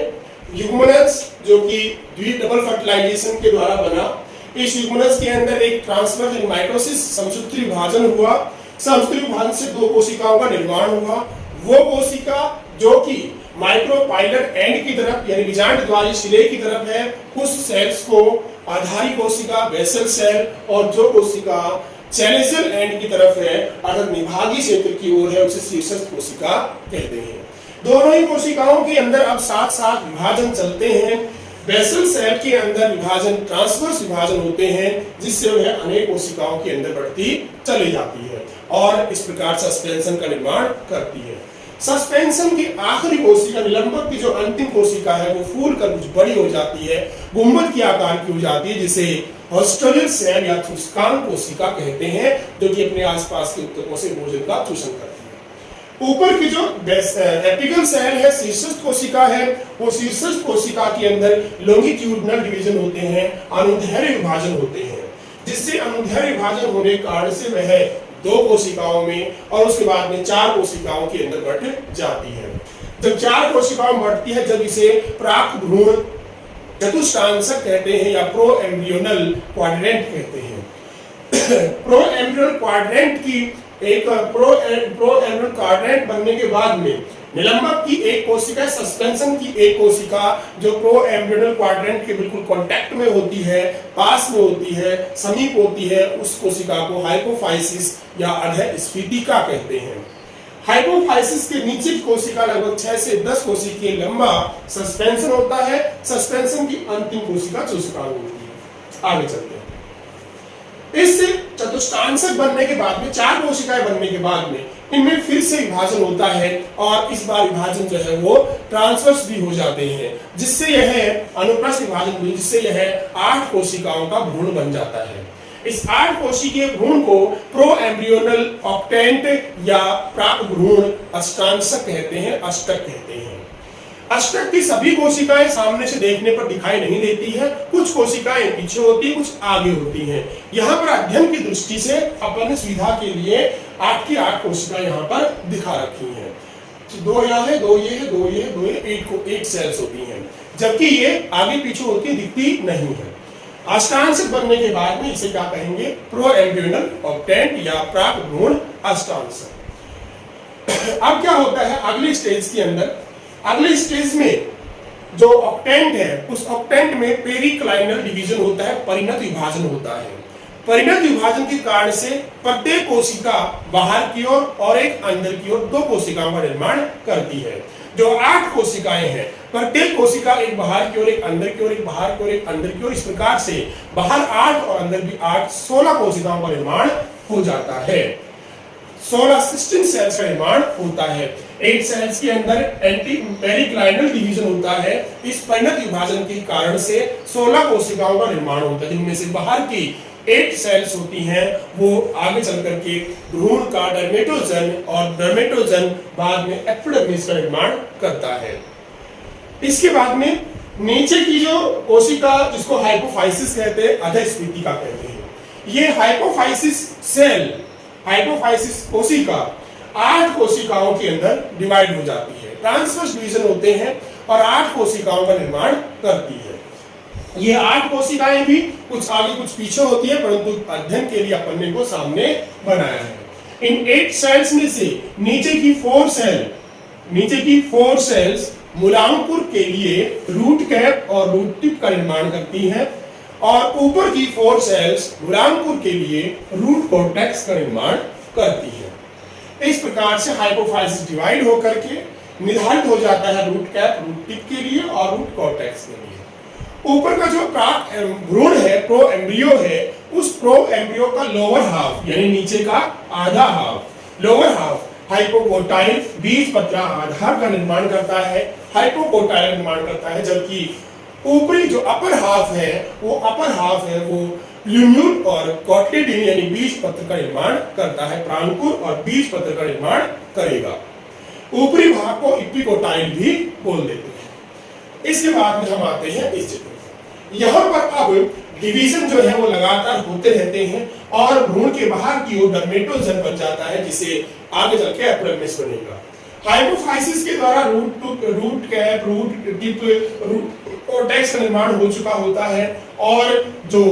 युग्मनज जो कि डबल फर्टिलाइजेशन के द्वारा बना, इस युग्मनज के अंदर एक ट्रांसफर माइटोसिस समसूत्री विभाजन हुआ। समसूत्री विभाजन से 2 कोशिकाओं का निर्माण हुआ। वो कोशिका जो कि माइक्रोपाइलर एंड की तरफ यानी बीजांड द्वारी शिले की तरफ है, उस सेल्स को आधारी कोशिका, बेसल सेल, और जो कोशिका चैलेजल एंड की तरफ है अर्थात निभागी क्षेत्र की ओर है, उसे शीर्षस्थ कोशिका कहते हैं। दोनों ही कोशिकाओं के अंदर अब साथ साथ विभाजन चलते हैं। बेसल सेल के अंदर विभाजन, ट्रांसवर्स विभाजन होते हैं, जिससे वह अनेक कोशिकाओं के अंदर बढ़ती चली जाती है और इस प्रकार सस्पेंशन का निर्माण करती है। सस्पेंशन की आखिरी कोशिका, निलंबक की जो अंतिम कोशिका है वो फूल कर कुछ बड़ी हो जाती है, गुंबद की आकार की हो जाती है, जिसे हॉस्टोरियल सेल या शुष्कांग कोशिका कहते हैं, जो कि अपने आसपास के ऊतकों से भोजन का शोषण करती है। ऊपर की जो एपिकल सेल है, शीर्षस्थ कोशिका है, वो शीर्षस्थ कोशिका के अंदर लॉन्गिट्यूडिनल डिवीजन होते हैं, अनुदैर्ध्य विभाजन होते हैं, जिससे अनुदैर्ध्य विभाजन होने के कारण से वह 2 कोशिकाओं में और उसके बाद में 4 कोशिकाओं के अंदर बढ़ जाती है। जब 4 कोशिकाओं में बढ़ती है, जब इसे प्राक भ्रूण चतुष्टांशक कहते हैं या प्रो एम्ब्रियोनल क्वाड्रेंट कहते हैं। प्रो एम्ब्रियोनल क्वाड्रेंट की एक प्रो एम्ब्रियोनल क्वाड्रेंट बनने के बाद में निलंबक की एक कोशिका, सस्पेंशन की एक कोशिका जो प्रो एम्ब्रियोनल क्वाड्रेंट के बिल्कुल कांटेक्ट में होती है, पास में होती है, समीप होती है, उस कोशिका को हाइपोफाइसिस या अधःस्फीतिका कहते हैं। हाइपोफाइसिस के नीचे की कोशिका लगभग 6 से 10 कोशिकीय लंबा सस्पेंशन होता है। सस्पेंशन की अंतिम कोशिका शुष्कांग होती है। आगे चलते हैं। इस चतुष्टांशक बनने के बाद में 4 कोशिकाएं बनने के बाद में इनमें फिर से विभाजन होता है और इस बार विभाजन जो है वो ट्रांसवर्स भी हो जाते हैं, जिससे यह अनुप्रस्थ विभाजन हुई, जिससे यह 8 कोशिकाओं का भ्रूण बन जाता है। इस 8 कोशिकीय भ्रूण को प्रो एम्ब्रियोनल ऑक्टेंट या प्राक भ्रूण अष्टांशक कहते हैं, अष्टक कहते हैं। अष्टक की सभी कोशिकाएं सामने से देखने पर दिखाई नहीं देती है, कुछ कोशिकाएं पीछे होती है, कुछ आगे होती हैं। यहाँ पर अध्ययन की दृष्टि से अपने सुविधा के लिए 8 की 8 कोशिकाएं यहाँ पर दिखा रखी हैं। 2 यहाँ है, 2 ये है, 2 ये है, 2 ये, 8 सेल्स होती हैं, जबकि ये आगे पीछे होती दिखती नहीं है। अष्टांशक बनने के बाद में इसे क्या कहेंगे? प्रो एम्ब्रियोनल ऑक्टेंट या प्राक भ्रूण अष्टांशक। अब क्या होता है अगले स्टेज के अंदर? अगले स्टेज में जो ऑक्टेंट है, उस ऑक्टेंट में पेरिक्लाइनल डिवीजन होता है, परिणत विभाजन होता है। परिणत विभाजन के कारण से प्रत्येक कोशिका बाहर की ओर और एक अंदर की ओर 2 कोशिकाओं का निर्माण करती है। जो 8 कोशिकाएं हैं, प्रत्येक कोशिका एक बाहर की ओर, एक अंदर की ओर, एक बाहर की ओर, एक अंदर की ओर, इस प्रकार से बाहर 8 और अंदर भी 8, 16 कोशिकाओं का निर्माण हो जाता है। 16 सेल्स का निर्माण होता है। 8 सेल्स के अंदर एंटी पेरिक्लाइनल डिवीजन होता है। इस परिणत विभाजन के कारण से 16 कोशिकाओं का निर्माण होता है, जिनमें से बाहर की 8 सेल्स होती हैं, वो आगे चल करके भ्रूण का डर्मेटोजन और डर्मेटोजन बाद में एपिडर्मिस का निर्माण करता है। इसके बाद में नीचे की जो कोशिका, जिसको हाइपोफाइसिस कहते हैं, अधःस्फीतिका कहते हैं, ये हाइपोफाइसिस सेल, हाइपोफाइसिस कोशिका 8 कोशिकाओं के अंदर डिवाइड हो जाती है। ट्रांसवर्स डिवीजन होते हैं और 8 कोशिकाओं का निर्माण करती है। ये 8 कोशिकाएं भी कुछ आगे कुछ पीछे होती है, परंतु अध्ययन के लिए अपन ने को सामने बनाया है। इन 8 सेल्स में से नीचे की 4 सेल्स मूलांकुर के लिए रूट कैप और रूट टिप का निर्माण करती हैं और ऊपर की 4 सेल्स मूलांकुर के लिए रूट कॉर्टेक्स का निर्माण करती है। इस प्रकार से हाइपोफाइसिस डिवाइड होकर के निर्धारित हो जाता है रूट कैप रूट टिप के लिए और रूट कॉर्टेक्स के लिए। ऊपर का जो प्राक भ्रूण है, प्रो एम्ब्रियो है, उस प्रो एम्ब्रियो का लोअर हाफ यानी नीचे का आधा हाफ, लोअर हाफ हाइपोकोटाइल बीजपत्र आधार का निर्माण करता है, हाइपोकोटाइल निर्माण करता है, जबकि ऊपरी जो अपर हाफ है वो ल्यूम्यूल और कोटिलिडन यानी बीजपत्र का निर्माण करता है, प्रांकुर और बीजपत्र का निर्माण करेगा। ऊपरी भाग को इपिकोटाइल भी बोल देते हैं। इसके बाद में हम आते हैं इस चित्र में। यहाँ पर अब डिवीजन जो है वो लगातार होते रहते हैं और भ्रूण के बाहर की ओर डर्मेटोजन बन जाता है, जिसे आगे चल के एपिडर्मिस बनेगा। हाइपोफाइसिस के द्वारा root cap, root tip, root cortex का निर्माण हो चुका होता है और जो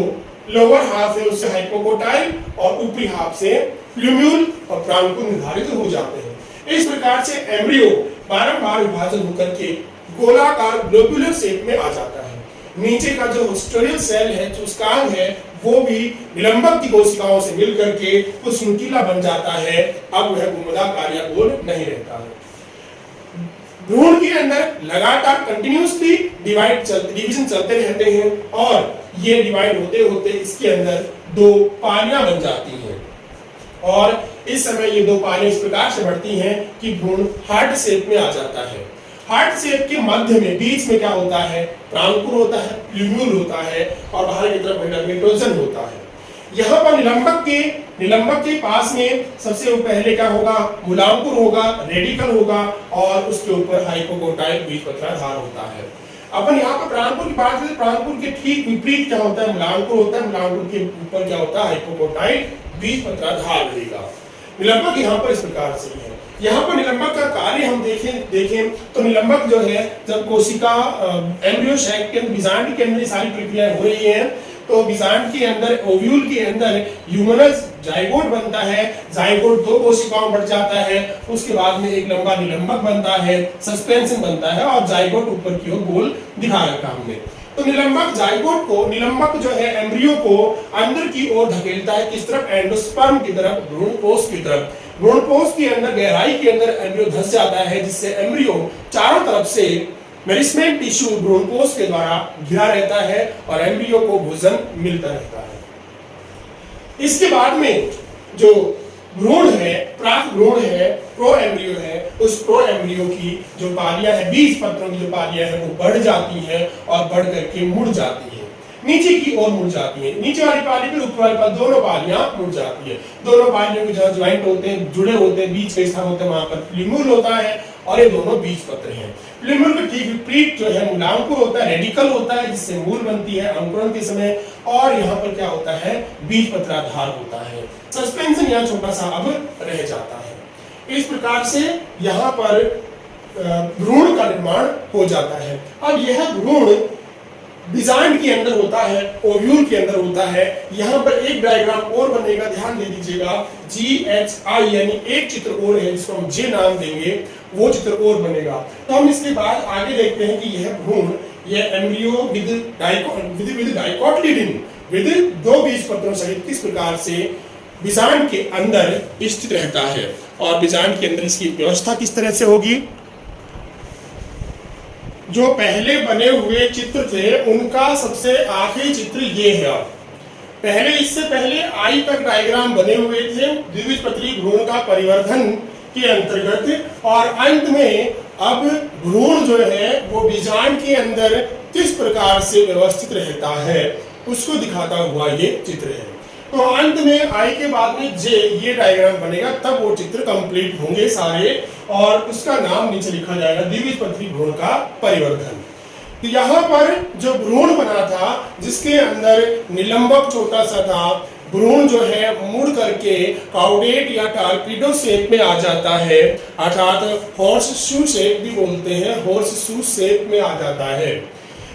लोअर हाफ है उससे हाइपोकोटाइल और ऊपरी हाफ से ल्यूम्यूल और प्रांकुर निर्धारित हो जाते हैं। इस प्रकार से एम्ब्रियो बारंबार विभाजन होकर के गोलाकार ग्लोबुलर शेप में आ जाता है। नीचे का जो हॉस्टोरियल सेल है, शुष्कांग है, वो भी निलंबक की कोशिकाओं से मिलकर के कुछ नुकीला बन जाता है। अब वह गुंबदाकार या गोल नहीं रहता है। भ्रूण के अंदर लगातार कंटिन्यूअसली डिवीजन चलते रहते हैं और ये डिवाइड होते होते इसके अंदर 2 पालियां बन जाती हैं। और इस समय ये दो पालियां इस प्रकार से बढ़ती हैं कि भ्रूण हार्ट शेप में आ जाता है। हार्ट शेप के मध्य में बीच में क्या होता है, प्रांकुर होता है, प्लूम्यूल होता है और बाहर की तरफ हेडर्मेटोजन होता है। यहाँ पर निलंबक के पास में सबसे पहले क्या होगा, मूलांकुर होगा, रेडिकल होगा और उसके ऊपर हाइपोकोटाइल बीजपत्राधार होता है। अपन यहाँ पर प्रांकुर की बात करें, प्रांकुर के ठीक विपरीत क्या होता है, मूलांकुर होता है, मूलांकुर के ऊपर क्या होता है, हाइपोकोटाइल बीजपत्राधार रहेगा। निलंबक यहाँ पर इस प्रकार से है। यहाँ पर निलंबक का कार्य हम देखें तो निलंबक जो है, जब कोशिका एम्ब्रियो सैक के अंदर, बीजांड के अंदर सारी प्रक्रियाएं हो रही हैं, तो बीजांड के अंदर, ओव्यूल के अंदर ह्यूमनस जाइगोट बनता है। जाइगोट दो कोशिकाओं बढ़ जाता है, उसके बाद में एक लंबा निलंबक बनता है, सस्पेंशन बनता है और जाइगोट ऊपर की ओर गोल दिखा रखा हमने। तो निलंबक जाइगोट को, निलंबक जो है एम्ब्रियो को अंदर की ओर धकेलता है, किस तरफ, एंडोस्पर्म की तरफ, भ्रूणपोष की तरफ। भ्रूणपोष के अंदर, गहराई के अंदर एम्ब्रियो धंस जाता है, जिससे एम्ब्रियो चारों तरफ से नरिशमेंट टिश्यू भ्रूणपोष के द्वारा घिरा रहता है और एम्ब्रियो को भोजन मिलता रहता है। इसके बाद में जो भ्रूण है, प्राक भ्रूण है, प्रो एम्ब्रियो है, उस प्रो एम्ब्रियो की जो पालियां है, बीज पत्रों की जो पालियां है, वो बढ़ जाती हैं और बढ़ करके मुड़ जाती है, नीचे की ओर मुड़ जाती है। नीचे वाली पाली पर ऊपर वाली पाली, दोनों पालियां मुड़ जाती है। दोनों पालियों के जहाँ ज्वाइंट होते हैं, जुड़े होते हैं, बीच के स्थान होते हैं, वहां पर प्लूम्यूल होता है और ये दोनों बीज पत्र हैं। प्लूम्यूल के ठीक विपरीत जो है मूलांकुर होता है, रेडिकल होता है, जिससे मूल बनती है अंकुरण के समय, और यहाँ पर क्या होता है, बीज पत्राधार होता है। सस्पेंशन यहाँ छोटा सा अब रह जाता है। इस प्रकार से यहाँ पर भ्रूण का निर्माण हो जाता है। अब यह भ्रूण बीजांड के अंदर होता है, ओव्यूल के अंदर होता है। यहाँ पर एक डायग्राम और बनेगा, ध्यान दे दीजिएगा, GHI यानी एक चित्र और है, जिसको हम जे नाम देंगे, वो चित्र और बनेगा। तो हम इसके बाद आगे देखते हैं कि यह भ्रूण, यह एम्ब्रियो विद डाइकोटिलीडन, विद दो बीज पत्रों सहित किस प्रकार से बीजांड के अंदर स्थित रहता है और बीजांड के अंदर इसकी व्यवस्था किस तरह से होगी। जो पहले बने हुए चित्र थे उनका सबसे आखिरी चित्र ये है। पहले, इससे पहले आई तक डायग्राम बने हुए थे द्विबीजपत्री भ्रूण का परिवर्धन के अंतर्गत, और अंत में अब भ्रूण जो है वो बीजांड के अंदर किस प्रकार से व्यवस्थित रहता है उसको दिखाता हुआ ये चित्र है। तो अंत में आई के बाद में जे ये डायग्राम बनेगा, तब वो चित्र कंप्लीट होंगे सारे, और उसका नाम नीचे लिखा जाएगा द्विबीजपत्री भ्रूण का परिवर्धन। तो यहाँ पर जो भ्रूण बना था, जिसके अंदर निलंबक छोटा सा था, भ्रूण जो है मुड़ करके काउडेट या टार्पीडो शेप में आ जाता है, अर्थात हॉर्स शू शेप भी बोलते हैं, हॉर्स शू शेप में आ जाता है।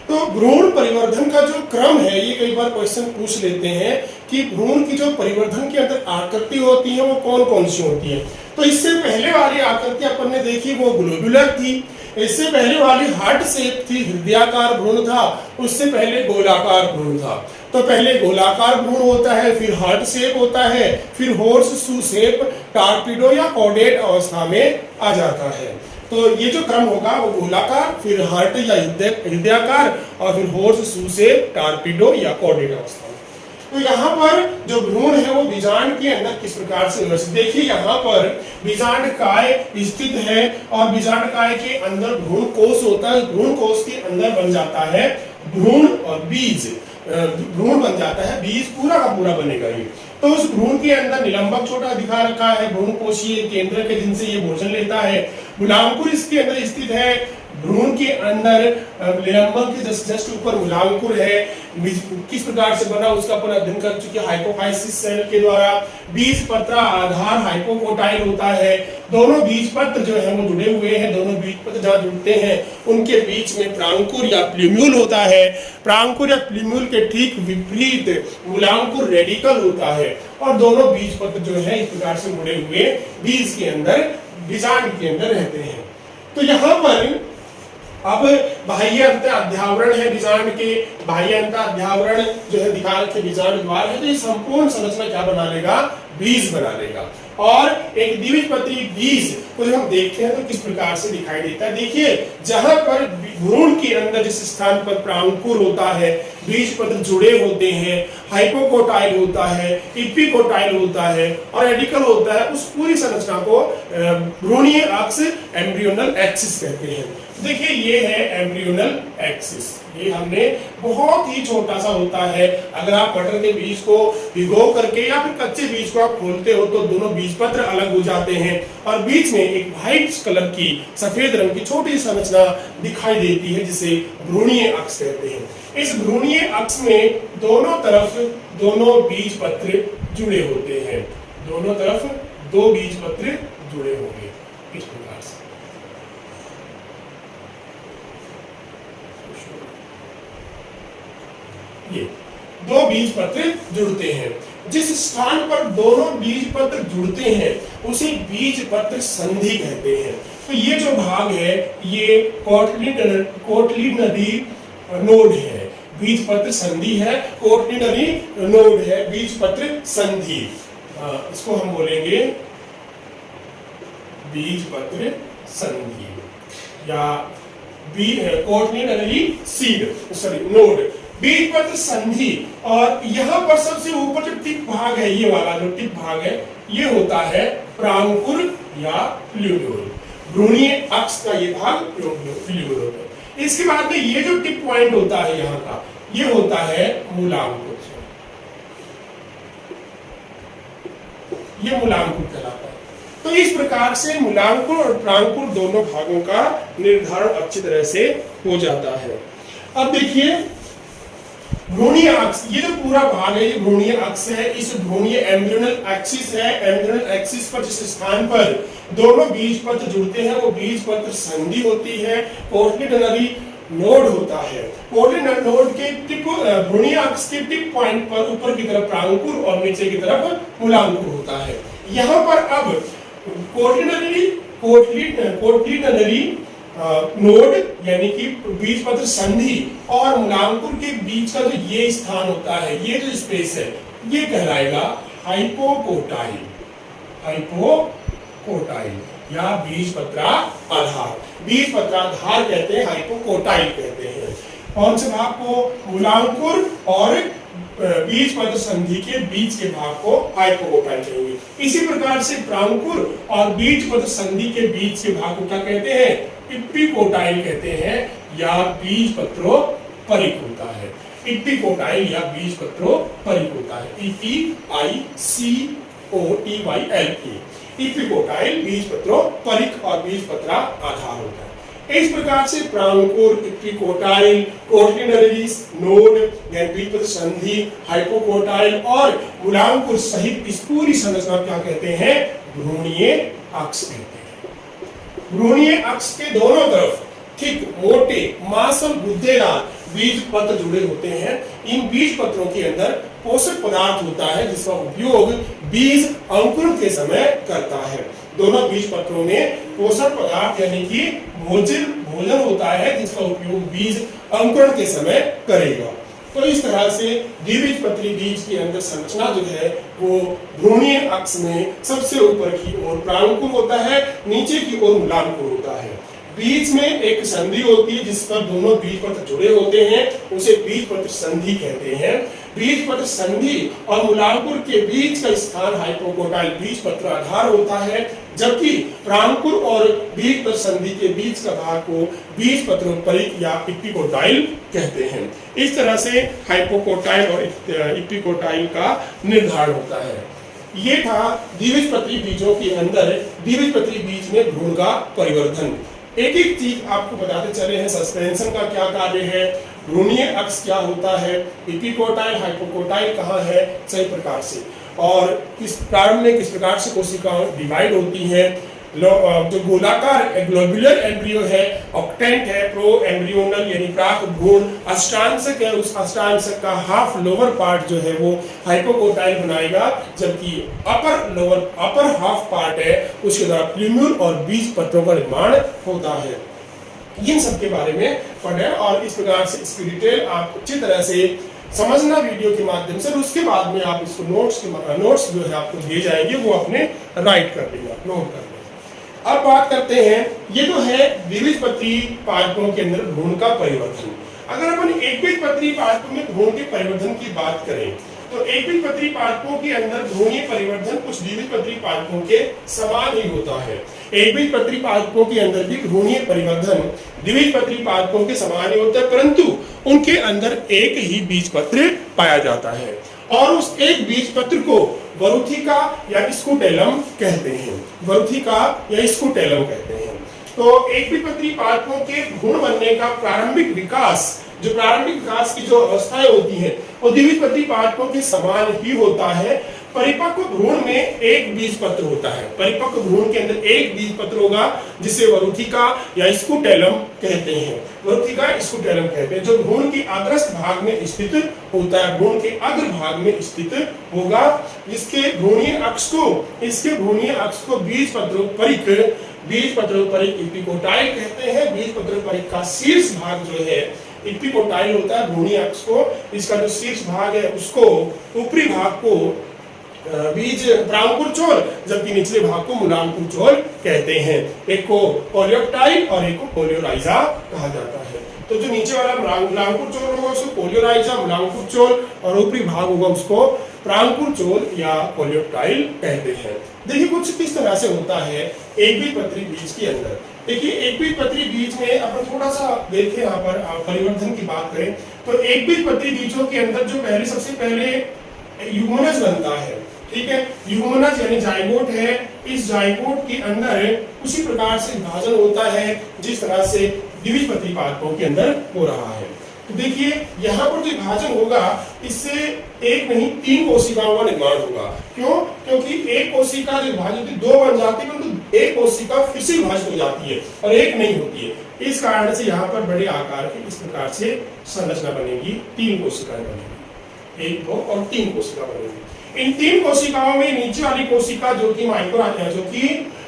तो भ्रूण परिवर्धन का जो क्रम है, ये कई बार क्वेश्चन पूछ लेते हैं कि भ्रूण की जो परिवर्धन के अंदर आकृति होती है वो कौन कौन सी होती है। तो इससे पहले वाली आकृति अपन ने देखी वो ग्लोबुलर थी, इससे पहले वाली हार्ट शेप थी, हृदयाकार भ्रूण था, उससे पहले गोलाकार भ्रूण था। तो पहले गोलाकार भ्रूण होता है, फिर हार्ट शेप होता है, फिर हॉर्स शू शेप, टार्पीडो या कॉडेट अवस्था में आ जाता है। तो ये जो क्रम होगा वो गोलाकार, फिर हार्ट या हृदयाकार, और फिर हॉर्स शू शेप, टार्पीडो या कॉडेट अवस्था। तो यहाँ पर जो भ्रूण है वो बीजांड के अंदर किस प्रकार से व्यवस्थित, देखिए यहाँ पर बीजांड काय स्थित है और बीजांड काय के अंदर भ्रूण कोष होता है। भ्रूण कोष के अंदर बन जाता है भ्रूण और बीज, भ्रूण बन जाता है, बीज पूरा का पूरा बनेगा ये। तो उस भ्रूण के अंदर निलंबक छोटा दिखा रखा है, भ्रूण कोशीय केंद्र के जिनसे ये भोजन लेता है। मूलांकुर इसके अंदर स्थित है, भ्रूण के अंदर निलंबक के जस्ट ऊपर मूलांकुर है। किस प्रकार से बना उसका पूरा अध्ययन कर चुके हैं हाइपोफाइसिस सेल के द्वारा। बीज पत्र आधार हाइपोकोटाइल होता है, दोनों बीज पत्र जो है वो जुड़े हुए हैं, दोनों बीज पत्र जहाँ जुड़ते हैं उनके बीच में प्रांकुर या प्लूम्यूल होता है। प्रांकुर या प्लूम्यूल के ठीक विपरीत मूलांकुर रेडिकल होता है, और दोनों बीज पत्र जो है इस प्रकार से मुड़े हुए बीज के अंदर, बीजांड के अंदर रहते हैं। तो यहाँ पर अब बाह्य अंत अध्यावरण है बीजांड के, बाह्य अंत अध्यावरण जो है दिखा रखे बीजांड द्वार है, तो ये संपूर्ण संरचना क्या बना लेगा, बीज बना लेगा। और एक द्विबीजपत्री बीज को जब हम देखते हैं तो किस प्रकार से दिखाई देता है, देखिए जहां पर भ्रूण के अंदर जिस स्थान पर प्रांकुर होता है, बीज पत्र जुड़े होते हैं, हाइपोकोटाइल होता है, इपिकोटाइल होता है और एडिकल होता है, उस पूरी संरचना को भ्रूणीय अक्ष एम्ब्रियोनल एक्सिस कहते हैं। देखिए ये है एम्ब्रियोनल एक्सिस, ये हमने बहुत ही छोटा सा होता है। अगर आप मटर के बीज को भिगो करके या फिर कच्चे बीज को आप खोलते हो तो दोनों बीज पत्र अलग हो जाते हैं और बीच में एक व्हाइट कलर की सफेद रंग की छोटी संरचना दिखाई देती है जिसे भ्रूणीय अक्ष कहते हैं। इस भ्रूणीय अक्ष में दोनों तरफ दोनों बीज पत्र जुड़े होते हैं, दोनों तरफ दो बीज पत्र जुड़े होंगे इस प्रकार से। ये दो बीज पत्र जुड़ते हैं, जिस स्थान पर दोनों बीज पत्र जुड़ते हैं उसे बीज पत्र संधि कहते हैं। तो ये जो भाग है ये कोटलिनरी नोड है, बीज पत्र संधि है, कोटलिनरी नोड है, बीज पत्र संधि। इसको हम बोलेंगे बीज पत्र संधि या कोटलिनरी सीड सॉरी नोड, बीज पत्र संधि। और यहाँ पर सबसे ऊपर जो टिप भाग है, ये वाला जो टिप भाग है ये होता है प्रांकुर या फ्ल्यूड्यूल, भ्रूणीय अक्ष का ये भाग फ्ल्यूड्यूल होता है। इसके बाद में ये जो टिप पॉइंट होता है यहाँ का, ये होता है मूलांकुर, ये मूलांकुर कहलाता है। तो इस प्रकार से मूलांकुर और प्रांकुर दोनों भागों का निर्धारण अच्छी तरह से हो जाता है। अब देखिए भ्रूणीय अक्ष, ये जो पूरा भाग है ये भ्रूणीय अक्ष है, इस भ्रूणीय एम्ब्रियोनल एक्सिस है। एम्ब्रियोनल एक्सिस पर जिस स्थान पर दोनों बीज पत्र जुड़ते हैं वो बीज पत्र संधि होती है, कोटलिनरी नोड होता है। कोटलिनरी नोड के टिप भ्रूणीय अक्ष के टिप पॉइंट पर ऊपर की तरफ प्रांकुर और नीचे की तरफ मूलांकुर होता है। यहाँ पर अब कोटलिनरी नोड यानी कि बीज पत्र संधि और मूलांकुर के बीच का जो ये स्थान होता है, ये जो स्पेस है ये कहलाएगा हाइपोकोटाइल, हाइपोकोटाइल या बीज पत्राधार। बीज पत्राधार कहते हैं, हाइपोकोटाइल कहते हैं। कौन से भाग को? मूलांकुर और बीज पत्र संधि के बीच के भाग को हाइपोकोटाइल कहेंगे। इसी प्रकार से प्रांकुर और बीज पत्र संधि के बीच के भाग को क्या कहते हैं? इपिकोटाइल कहते हैं या बीज पत्रों परिक होता है। इपिकोटाइल या बीज पत्रों परिक होता है, EPICOTYL, इपिकोटाइल बीज पत्रों परिक और बीज पत्रा आधार होता है। इस प्रकार से प्रांकुर, इपिकोटाइल, कोटलिनरी नोड यानी बीज पत्र संधि, हाइपोकोटाइल और मूलांकुर सहित इस पूरी संरचना क्या कहते हैं? भ्रूणीय अक्ष कहते हैं। भ्रूणीय अक्ष के दोनों तरफ ठीक मोटे मांसल गुद्देदार बीज पत्र जुड़े होते हैं। इन बीज पत्रों के अंदर पोषक पदार्थ होता है जिसका उपयोग बीज अंकुरण के समय करता है। दोनों बीज पत्रों में पोषक पदार्थ यानी कि भोजन होता है जिसका उपयोग बीज अंकुरण के समय करेगा। तो इस तरह से द्विबीजपत्री बीज के अंदर संरचना जो है वो भ्रूणीय अक्ष में सबसे ऊपर की ओर प्रांकुर होता है, नीचे की ओर मूलांकुर होता है। बीच में एक संधि होती है जिस पर दोनों बीज पत्र जुड़े होते हैं, उसे बीज पत्र संधि कहते हैं। बीज पत्र संधि और मूलांकुर के बीच का स्थान हाइपोकोटाइल बीज पत्र आधार होता है, जबकि प्रांकुर और बीज पत्र संधि के बीच का भाग को बीज पत्र परिक या इपिकोटाइल कहते हैं। इस तरह से हाइपोकोटाइल और इपिकोटाइल का निर्धारण होता है। ये था द्विबीजपत्री बीजों के अंदर द्विबीजपत्री बीज में भ्रूण का परिवर्धन। एक एक चीज आपको बताते चले हैं। सस्पेंशन का क्या कार्य है, भ्रूणीय अक्ष क्या होता है, इपिकोटाइल हाइपोकोटाइल कहाँ है, सही प्रकार से, और किस प्रारंभ में किस प्रकार से कोशिकाएं डिवाइड होती हैं। जो गोलाकार ग्लोबुलर एम्ब्रियो है, ऑक्टेंट है, प्रो एम्ब्रियोनल यानी प्राक भ्रूण अष्टांशक है, उस अष्टांशक का हाफ लोअर पार्ट जो है वो हाइपोकोटाइल बनाएगा, जबकि अपर हाफ पार्ट है उसके द्वारा प्ल्यूम्यूल और बीज पत्रों का निर्माण होता है। इन सब के बारे में पढ़े और इस प्रकार से इसकी डिटेल आप अच्छी तरह से समझना वीडियो के माध्यम से। उसके बाद में आप इसको नोट्स जो है आपको दिए जाएंगे वो अपने राइट कर लेना, नोट कर लेना। अब बात करते हैं, ये जो है द्विबीजपत्री पादपों के अंदर भ्रूण का परिवर्तन। अगर अपन एक बीजपत्री पादपों में भ्रूण के परिवर्धन की बात करें तो एक बीजपत्री पादपों के अंदर भ्रूणीय परिवर्धन कुछ द्विबीजपत्री पादपों के समान ही होता है। एक बीजपत्री पादपों के अंदर भी भ्रूणीय परिवर्धन द्विबीजपत्री पादपों के समान ही होता है, परंतु उनके अंदर एक ही बीजपत्र पाया जाता है और उस एक बीजपत्र को वरुथिका या स्कूटेलम कहते हैं। वरुथिका या स्कूटेलम कहते हैं। तो एक बीजपत्री पादपों के भ्रूण बनने का प्रारंभिक विकास, जो प्रारंभिक विकास की जो अवस्थाएं होती हैं वो द्विबीजपत्री पादपों के समान ही होता है। परिपक्व भ्रूण में एक बीजपत्र होता है। परिपक्व भ्रूण के अंदर एक बीजपत्र होगा जिसे वरुथिका या स्कूटेलम कहते हैं। वरुथिका स्कूटेलम कहते हैं, जो भ्रूण की अग्रस्थ भाग में स्थित होता है, भ्रूण के अग्र भाग में स्थित होगा, जिसके भ्रूणीय अक्ष को बीजपत्रोपरिक एपिकोटाइल कहते हैं। बीजपत्रोपरिक का शीर्ष भाग जो है एपिकोटाइल होता है भ्रूणीय अक्ष को, इसका जो शीर्ष भाग है उसको, ऊपरी भाग को बीज प्रांकुरचोल, जबकि निचले भाग को मूलांकुरचोल कहते हैं। एक को कोलियोप्टाइल और एक को कोलियोराइजा कहा जाता है। तो जो नीचे वाला मूलांकुरचोल होगा उसको कोलियोराइजा, मूलांकुरचोल, और ऊपरी भाग होगा उसको प्रांकुरचोल या कोलियोप्टाइल कहते हैं। देखिए कुछ किस तरह से होता है एक बीजपत्री बीज के अंदर। देखिए एक बीजपत्री बीज में अपन थोड़ा सा देखें, यहाँ पर परिवर्धन की बात करें तो एक बीजपत्री बीजों के अंदर जो सबसे पहले यूगोनज बनता है, ठीक है, यूगोनज यानी जाइगोट है। इस जाइगोट के अंदर उसी प्रकार से विभाजन होता है जिस तरह से द्विबीजपत्री पादपों के अंदर हो रहा है। तो देखिए यहाँ पर जो विभाजन होगा इससे एक नहीं 3 कोशिकाओं का निर्माण होगा। क्यों? क्योंकि एक कोशिका जो विभाजित होती है 2 बन जाती है, परंतु एक कोशिका फिर से विभाजित हो जाती है और एक नहीं होती है। इस कारण से यहाँ पर बड़े आकार की इस प्रकार से संरचना बनेगी, 3 कोशिकाएं बनेगी, 1, 2 और 3 कोशिका बनेगी। इन 3 कोशिकाओं में नीचे वाली कोशिका जो कि